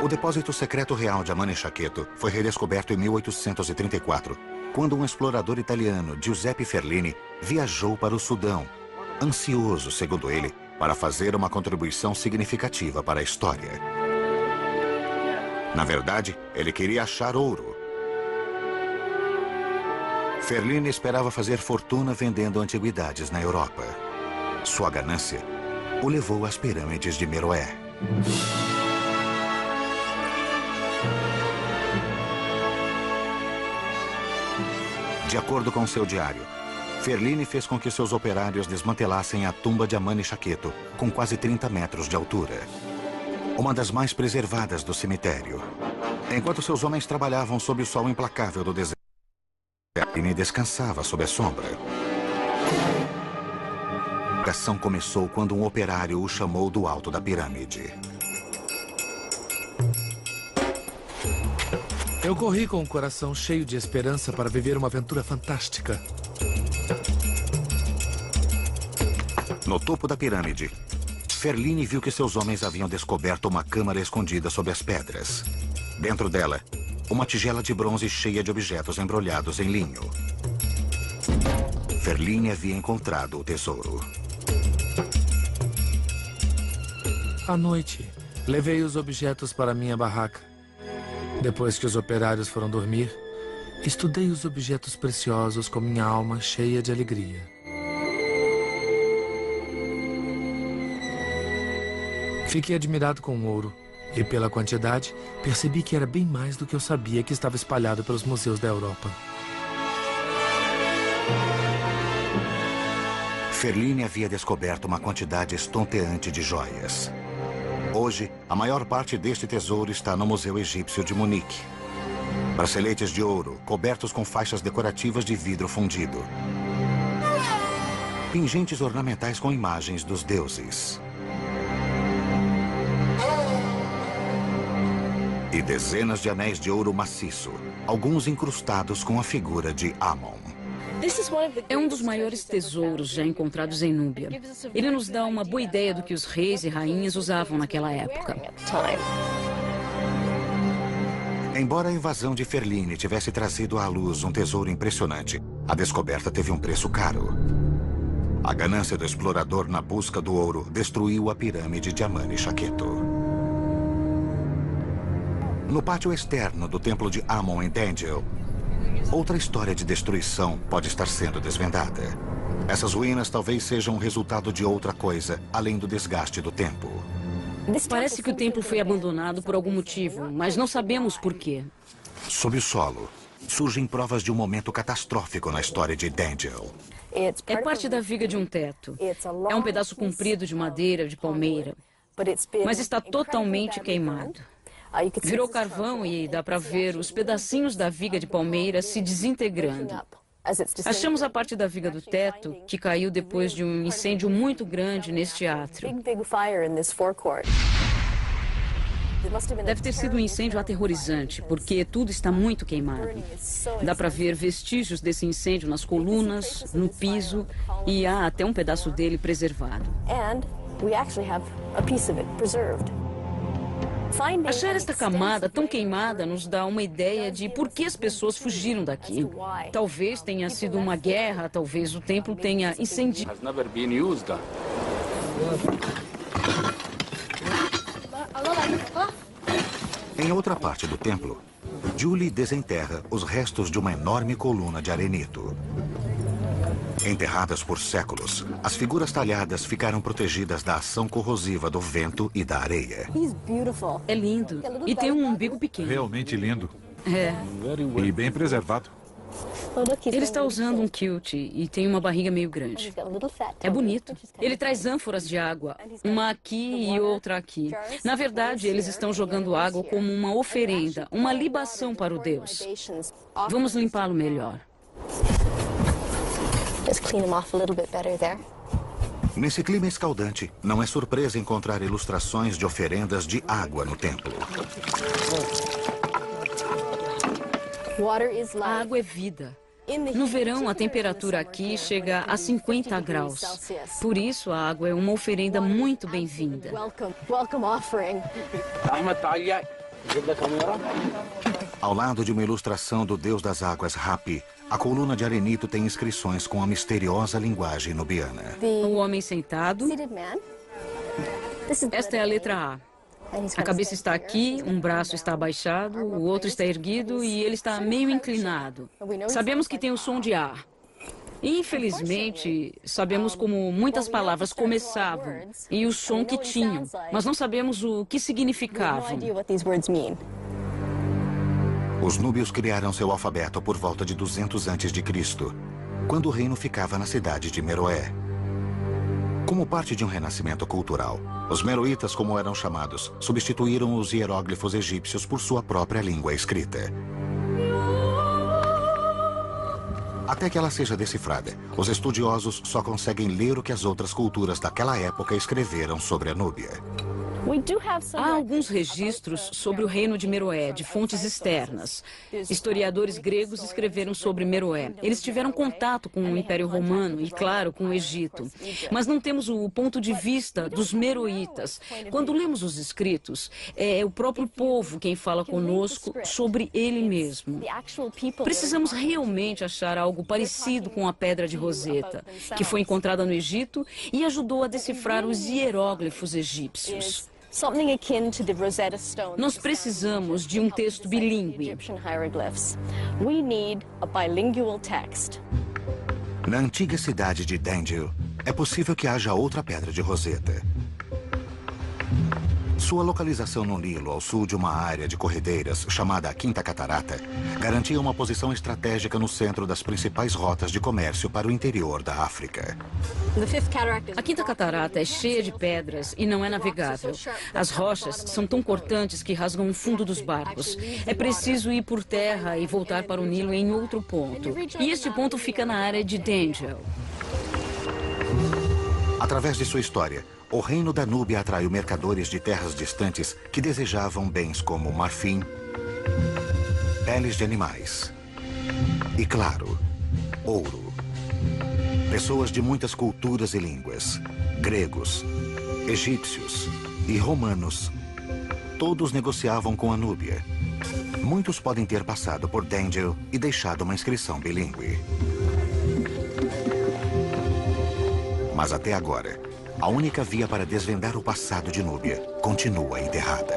O depósito secreto real de Amane-Chaqueto foi redescoberto em 1834, quando um explorador italiano, Giuseppe Ferlini, viajou para o Sudão, ansioso, segundo ele, para fazer uma contribuição significativa para a história. Na verdade, ele queria achar ouro. Ferlini esperava fazer fortuna vendendo antiguidades na Europa. Sua ganância o levou às pirâmides de Meroé. De acordo com seu diário, Ferlini fez com que seus operários desmantelassem a tumba de Amane-Chaqueto, com quase 30 metros de altura. Uma das mais preservadas do cemitério. Enquanto seus homens trabalhavam sob o sol implacável do deserto, Ferlini descansava sob a sombra. A ação começou quando um operário o chamou do alto da pirâmide. Eu corri com o coração cheio de esperança para viver uma aventura fantástica. No topo da pirâmide, Ferlini viu que seus homens haviam descoberto uma câmara escondida sob as pedras. Dentro dela, uma tigela de bronze cheia de objetos embrulhados em linho. Ferlini havia encontrado o tesouro. À noite, levei os objetos para minha barraca. Depois que os operários foram dormir, estudei os objetos preciosos com minha alma cheia de alegria. Fiquei admirado com o ouro e, pela quantidade, percebi que era bem mais do que eu sabia que estava espalhado pelos museus da Europa. Ferlini havia descoberto uma quantidade estonteante de joias. Hoje, a maior parte deste tesouro está no Museu Egípcio de Munique. Braceletes de ouro, cobertos com faixas decorativas de vidro fundido. Pingentes ornamentais com imagens dos deuses. E dezenas de anéis de ouro maciço, alguns incrustados com a figura de Amon. É um dos maiores tesouros já encontrados em Núbia. Ele nos dá uma boa ideia do que os reis e rainhas usavam naquela época. Embora a invasão de Ferlini tivesse trazido à luz um tesouro impressionante, a descoberta teve um preço caro. A ganância do explorador na busca do ouro destruiu a pirâmide de Amani-Shaketo. No pátio externo do templo de Amon em Dangel, outra história de destruição pode estar sendo desvendada. Essas ruínas talvez sejam o resultado de outra coisa, além do desgaste do tempo. Parece que o templo foi abandonado por algum motivo, mas não sabemos por quê. Sob o solo, surgem provas de um momento catastrófico na história de Dangel. É parte da viga de um teto. É um pedaço comprido de madeira, de palmeira, mas está totalmente queimado. Virou carvão e dá para ver os pedacinhos da viga de palmeira se desintegrando. Achamos a parte da viga do teto que caiu depois de um incêndio muito grande neste átrio. Deve ter sido um incêndio aterrorizante, porque tudo está muito queimado. Dá para ver vestígios desse incêndio nas colunas, no piso, e há até um pedaço dele preservado. Achar esta camada tão queimada nos dá uma ideia de por que as pessoas fugiram daqui. Talvez tenha sido uma guerra, talvez o templo tenha incendiado. Em outra parte do templo, Julie desenterra os restos de uma enorme coluna de arenito. Enterradas por séculos, as figuras talhadas ficaram protegidas da ação corrosiva do vento e da areia. É lindo. E tem um umbigo pequeno. Realmente lindo. É. E bem preservado. Ele está usando um kilt e tem uma barriga meio grande. É bonito. Ele traz ânforas de água, uma aqui e outra aqui. Na verdade, eles estão jogando água como uma oferenda, uma libação para o Deus. Vamos limpá-lo melhor. Nesse clima escaldante, não é surpresa encontrar ilustrações de oferendas de água no templo. A água é vida. No verão, a temperatura aqui chega a 50 graus. Por isso, a água é uma oferenda muito bem-vinda. Ao lado de uma ilustração do deus das águas, Hapi, a coluna de arenito tem inscrições com a misteriosa linguagem nubiana. O homem sentado. Esta é a letra A. A cabeça está aqui, um braço está abaixado, o outro está erguido e ele está meio inclinado. Sabemos que tem o som de A. Infelizmente, sabemos como muitas palavras começavam e o som que tinham, mas não sabemos o que significavam. Os núbios criaram seu alfabeto por volta de 200 a.C., quando o reino ficava na cidade de Meroé. Como parte de um renascimento cultural, os meroítas, como eram chamados, substituíram os hieróglifos egípcios por sua própria língua escrita. Até que ela seja decifrada, os estudiosos só conseguem ler o que as outras culturas daquela época escreveram sobre a Núbia. Há alguns registros sobre o reino de Meroé, de fontes externas. Historiadores gregos escreveram sobre Meroé. Eles tiveram contato com o Império Romano e, claro, com o Egito. Mas não temos o ponto de vista dos meroítas. Quando lemos os escritos, é o próprio povo quem fala conosco sobre ele mesmo. Precisamos realmente achar algo parecido com a Pedra de Roseta, que foi encontrada no Egito e ajudou a decifrar os hieróglifos egípcios. Nós precisamos de um texto bilíngue. Na antiga cidade de Dangel, é possível que haja outra Pedra de Roseta. Sua localização no Nilo, ao sul de uma área de corredeiras chamada a Quinta Catarata, garantia uma posição estratégica no centro das principais rotas de comércio para o interior da África. A Quinta Catarata é cheia de pedras e não é navegável. As rochas são tão cortantes que rasgam o fundo dos barcos. É preciso ir por terra e voltar para o Nilo em outro ponto. E este ponto fica na área de Dangel. Através de sua história, o reino da Núbia atraiu mercadores de terras distantes que desejavam bens como marfim, peles de animais e, claro, ouro. Pessoas de muitas culturas e línguas, gregos, egípcios e romanos, todos negociavam com a Núbia. Muitos podem ter passado por Dengel e deixado uma inscrição bilíngue. Mas até agora, a única via para desvendar o passado de Núbia continua enterrada.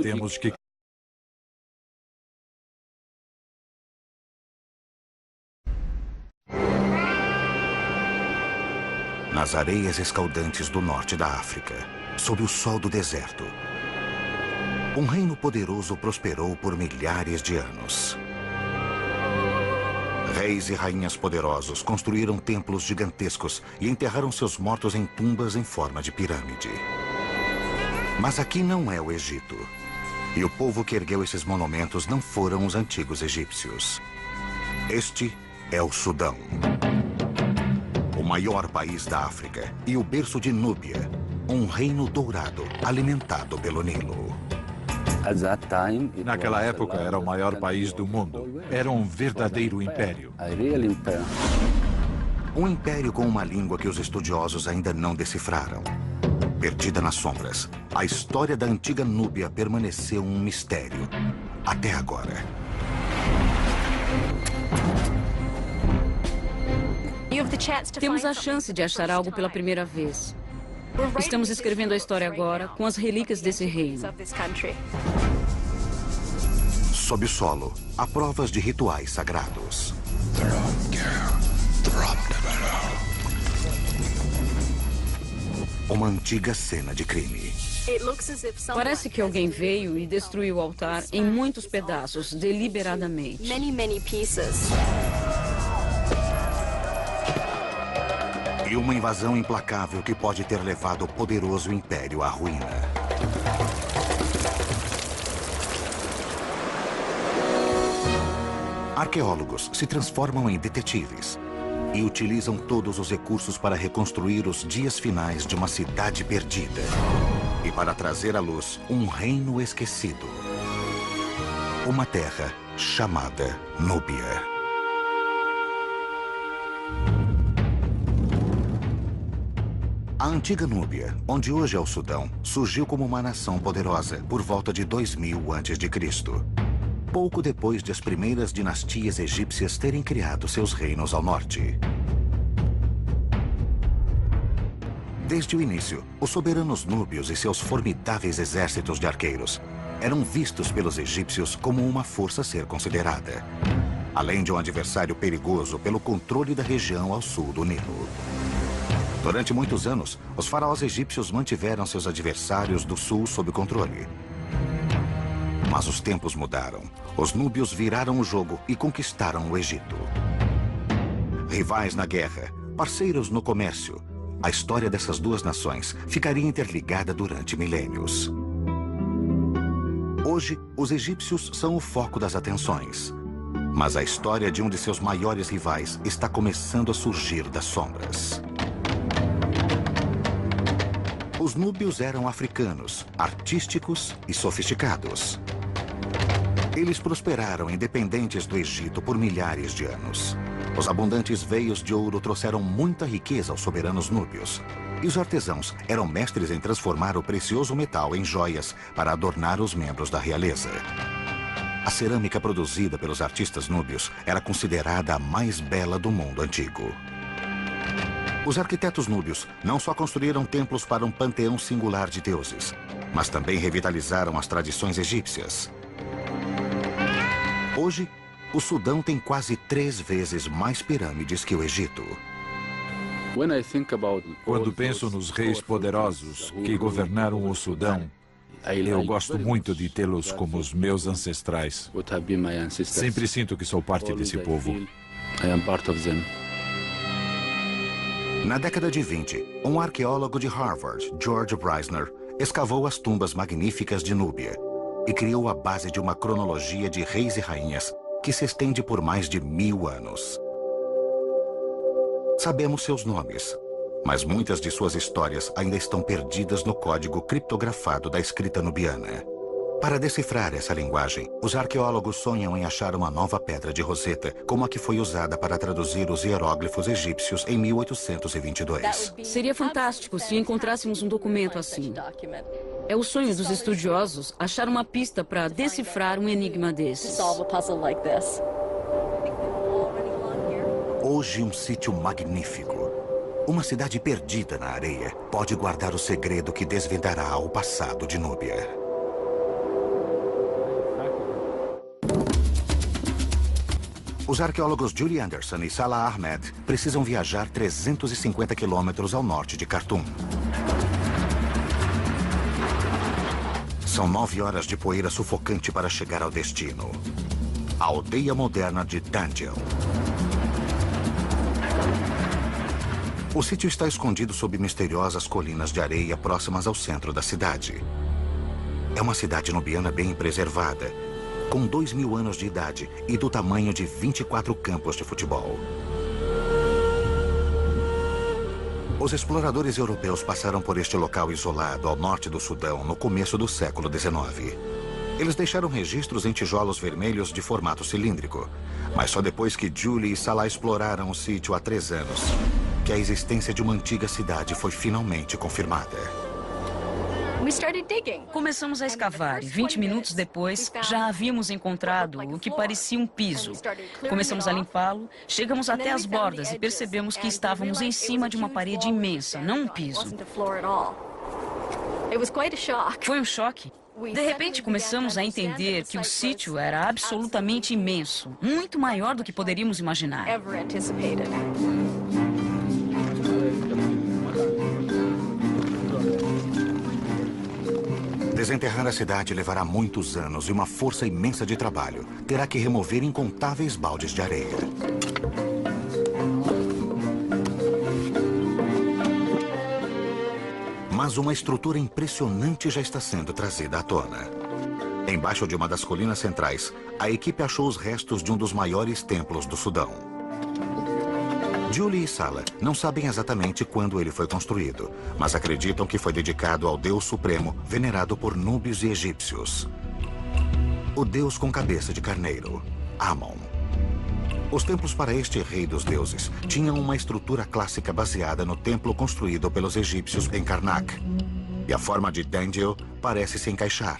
Temos que... Nas areias escaldantes do norte da África, sob o sol do deserto, um reino poderoso prosperou por milhares de anos. Reis e rainhas poderosos construíram templos gigantescos e enterraram seus mortos em tumbas em forma de pirâmide. Mas aqui não é o Egito. E o povo que ergueu esses monumentos não foram os antigos egípcios. Este é o Sudão. O maior país da África e o berço de Núbia, um reino dourado alimentado pelo Nilo. Naquela época era o maior país do mundo. Era um verdadeiro império. Um império com uma língua que os estudiosos ainda não decifraram. Perdida nas sombras, a história da antiga Núbia permaneceu um mistério até agora. Temos a chance de achar algo pela primeira vez. Estamos escrevendo a história agora com as relíquias desse reino. Sob o solo, há provas de rituais sagrados. Uma antiga cena de crime. Parece que alguém veio e destruiu o altar em muitos pedaços, deliberadamente. E uma invasão implacável que pode ter levado o poderoso império à ruína. Arqueólogos se transformam em detetives e utilizam todos os recursos para reconstruir os dias finais de uma cidade perdida e para trazer à luz um reino esquecido. Uma terra chamada Núbia. A antiga Núbia, onde hoje é o Sudão, surgiu como uma nação poderosa por volta de 2000 a.C., pouco depois de as primeiras dinastias egípcias terem criado seus reinos ao norte. Desde o início, os soberanos núbios e seus formidáveis exércitos de arqueiros eram vistos pelos egípcios como uma força a ser considerada, além de um adversário perigoso pelo controle da região ao sul do Nilo. Durante muitos anos, os faraós egípcios mantiveram seus adversários do sul sob controle. Mas os tempos mudaram. Os núbios viraram o jogo e conquistaram o Egito. Rivais na guerra, parceiros no comércio, a história dessas duas nações ficaria interligada durante milênios. Hoje, os egípcios são o foco das atenções. Mas a história de um de seus maiores rivais está começando a surgir das sombras. Os núbios eram africanos, artísticos e sofisticados. Eles prosperaram independentes do Egito por milhares de anos. Os abundantes veios de ouro trouxeram muita riqueza aos soberanos núbios. E os artesãos eram mestres em transformar o precioso metal em joias para adornar os membros da realeza. A cerâmica produzida pelos artistas núbios era considerada a mais bela do mundo antigo. Os arquitetos núbios não só construíram templos para um panteão singular de deuses, mas também revitalizaram as tradições egípcias. Hoje, o Sudão tem quase 3 vezes mais pirâmides que o Egito. Quando penso nos reis poderosos que governaram o Sudão, eu gosto muito de tê-los como os meus ancestrais. Sempre sinto que sou parte desse povo. Na década de 20, um arqueólogo de Harvard, George Breisner, escavou as tumbas magníficas de Núbia e criou a base de uma cronologia de reis e rainhas que se estende por mais de 1000 anos. Sabemos seus nomes, mas muitas de suas histórias ainda estão perdidas no código criptografado da escrita nubiana. Para decifrar essa linguagem, os arqueólogos sonham em achar uma nova pedra de Roseta, como a que foi usada para traduzir os hieróglifos egípcios em 1822. Seria fantástico se encontrássemos um documento assim. É o sonho dos estudiosos achar uma pista para decifrar um enigma desses. Hoje, um sítio magnífico. Uma cidade perdida na areia pode guardar o segredo que desvendará o passado de Núbia. Os arqueólogos Julie Anderson e Salah Ahmed precisam viajar 350 quilômetros ao norte de Khartoum. São 9 horas de poeira sufocante para chegar ao destino. A aldeia moderna de Danjel. O sítio está escondido sob misteriosas colinas de areia próximas ao centro da cidade. É uma cidade nubiana bem preservada, com 2.000 anos de idade e do tamanho de 24 campos de futebol. Os exploradores europeus passaram por este local isolado ao norte do Sudão no começo do século XIX. Eles deixaram registros em tijolos vermelhos de formato cilíndrico, mas só depois que Julie e Salah exploraram o sítio há 3 anos, que a existência de uma antiga cidade foi finalmente confirmada. Começamos a escavar e 20 minutos depois já havíamos encontrado o que parecia um piso. Começamos a limpá-lo, chegamos até as bordas e percebemos que estávamos em cima de uma parede imensa, não um piso. Foi um choque. De repente começamos a entender que o sítio era absolutamente imenso, muito maior do que poderíamos imaginar. Desenterrar a cidade levará muitos anos e uma força imensa de trabalho. Terá que remover incontáveis baldes de areia. Mas uma estrutura impressionante já está sendo trazida à tona. Embaixo de uma das colinas centrais, a equipe achou os restos de um dos maiores templos do Sudão. Julie e Salah não sabem exatamente quando ele foi construído, mas acreditam que foi dedicado ao Deus Supremo, venerado por núbios e egípcios. O Deus com cabeça de carneiro, Amon. Os templos para este rei dos deuses tinham uma estrutura clássica baseada no templo construído pelos egípcios em Karnak. E a forma de Danjel parece se encaixar.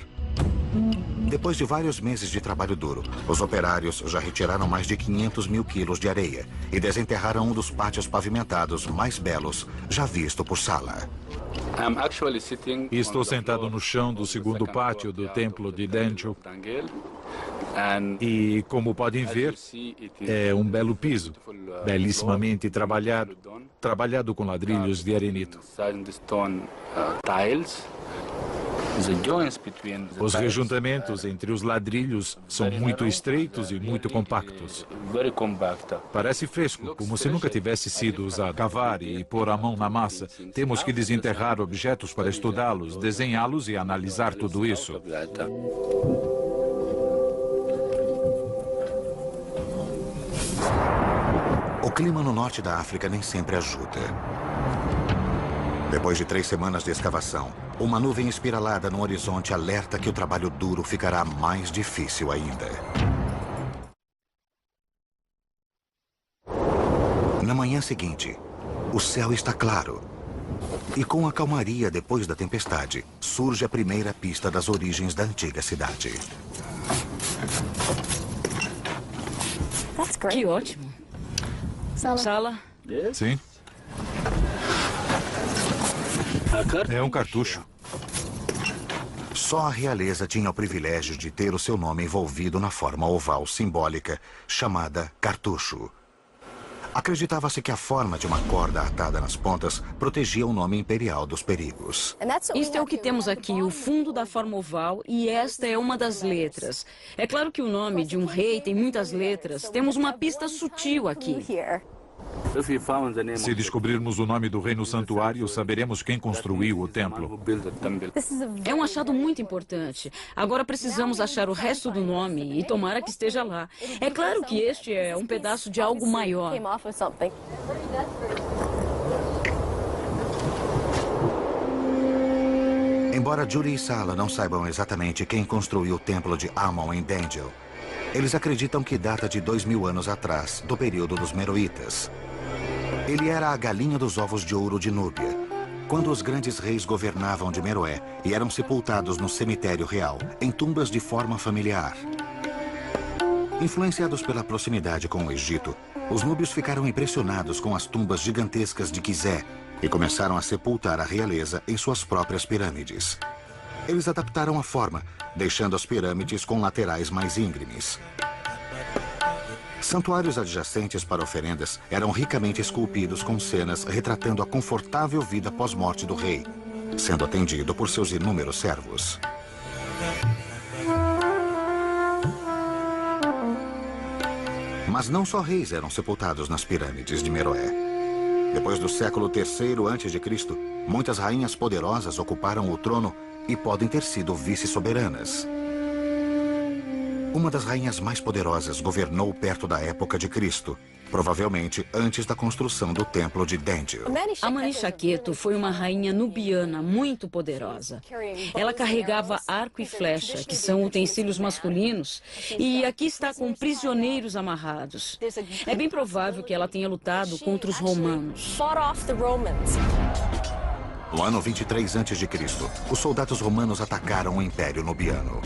Depois de vários meses de trabalho duro, os operários já retiraram mais de 500 mil quilos de areia e desenterraram um dos pátios pavimentados mais belos já visto por Salah. Estou sentado no chão do segundo pátio do templo de Danjel. E, como podem ver, é um belo piso, belíssimamente trabalhado com ladrilhos de arenito. Os rejuntamentos entre os ladrilhos são muito estreitos e muito compactos. Parece fresco, como se nunca tivesse sido usado. Cavar e pôr a mão na massa. Temos que desenterrar objetos para estudá-los, desenhá-los e analisar tudo isso. O clima no norte da África nem sempre ajuda. Depois de 3 semanas de escavação, uma nuvem espiralada no horizonte alerta que o trabalho duro ficará mais difícil ainda. Na manhã seguinte, o céu está claro. E com a calmaria depois da tempestade, surge a primeira pista das origens da antiga cidade. Que ótimo. Salah? Sim. É um cartucho. Só a realeza tinha o privilégio de ter o seu nome envolvido na forma oval simbólica chamada cartucho. Acreditava-se que a forma de uma corda atada nas pontas protegia o nome imperial dos perigos. Isto é o que temos aqui, o fundo da forma oval, e esta é uma das letras. É claro que o nome de um rei tem muitas letras. Temos uma pista sutil aqui. Se descobrirmos o nome do rei no santuário, saberemos quem construiu o templo. É um achado muito importante. Agora precisamos achar o resto do nome e tomara que esteja lá. É claro que este é um pedaço de algo maior. Embora Judy e Sala não saibam exatamente quem construiu o templo de Amon em Dendel, eles acreditam que data de 2000 anos atrás, do período dos Meroítas. Ele era a galinha dos ovos de ouro de Núbia, quando os grandes reis governavam de Meroé e eram sepultados no cemitério real, em tumbas de forma familiar. Influenciados pela proximidade com o Egito, os núbios ficaram impressionados com as tumbas gigantescas de Gizé e começaram a sepultar a realeza em suas próprias pirâmides. Eles adaptaram a forma, deixando as pirâmides com laterais mais íngremes. Santuários adjacentes para oferendas eram ricamente esculpidos com cenas retratando a confortável vida pós-morte do rei, sendo atendido por seus inúmeros servos. Mas não só reis eram sepultados nas pirâmides de Meroé. Depois do século III a.C., muitas rainhas poderosas ocuparam o trono e podem ter sido vice-soberanas. Uma das rainhas mais poderosas governou perto da época de Cristo, provavelmente antes da construção do templo de Dendel. Amani Shaketo foi uma rainha nubiana muito poderosa. Ela carregava arco e flecha, que são utensílios masculinos, e aqui está com prisioneiros amarrados. É bem provável que ela tenha lutado contra os romanos. No ano 23 a.C., os soldados romanos atacaram o Império Nubiano.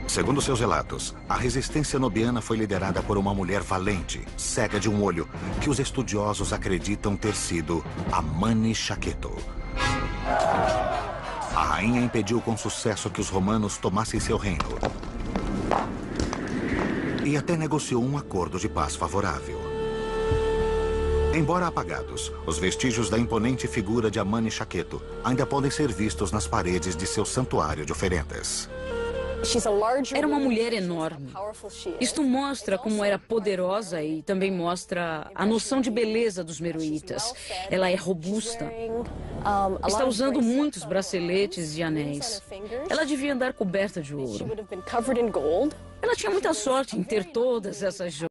Segundo seus relatos, a resistência nubiana foi liderada por uma mulher valente, cega de um olho, que os estudiosos acreditam ter sido Amani Shaketo. A rainha impediu com sucesso que os romanos tomassem seu reino e até negociou um acordo de paz favorável. Embora apagados, os vestígios da imponente figura de Amani Shaketo ainda podem ser vistos nas paredes de seu santuário de oferendas. Era uma mulher enorme. Isto mostra como era poderosa e também mostra a noção de beleza dos meroítas. Ela é robusta. Está usando muitos braceletes e anéis. Ela devia andar coberta de ouro. Ela tinha muita sorte em ter todas essas joias.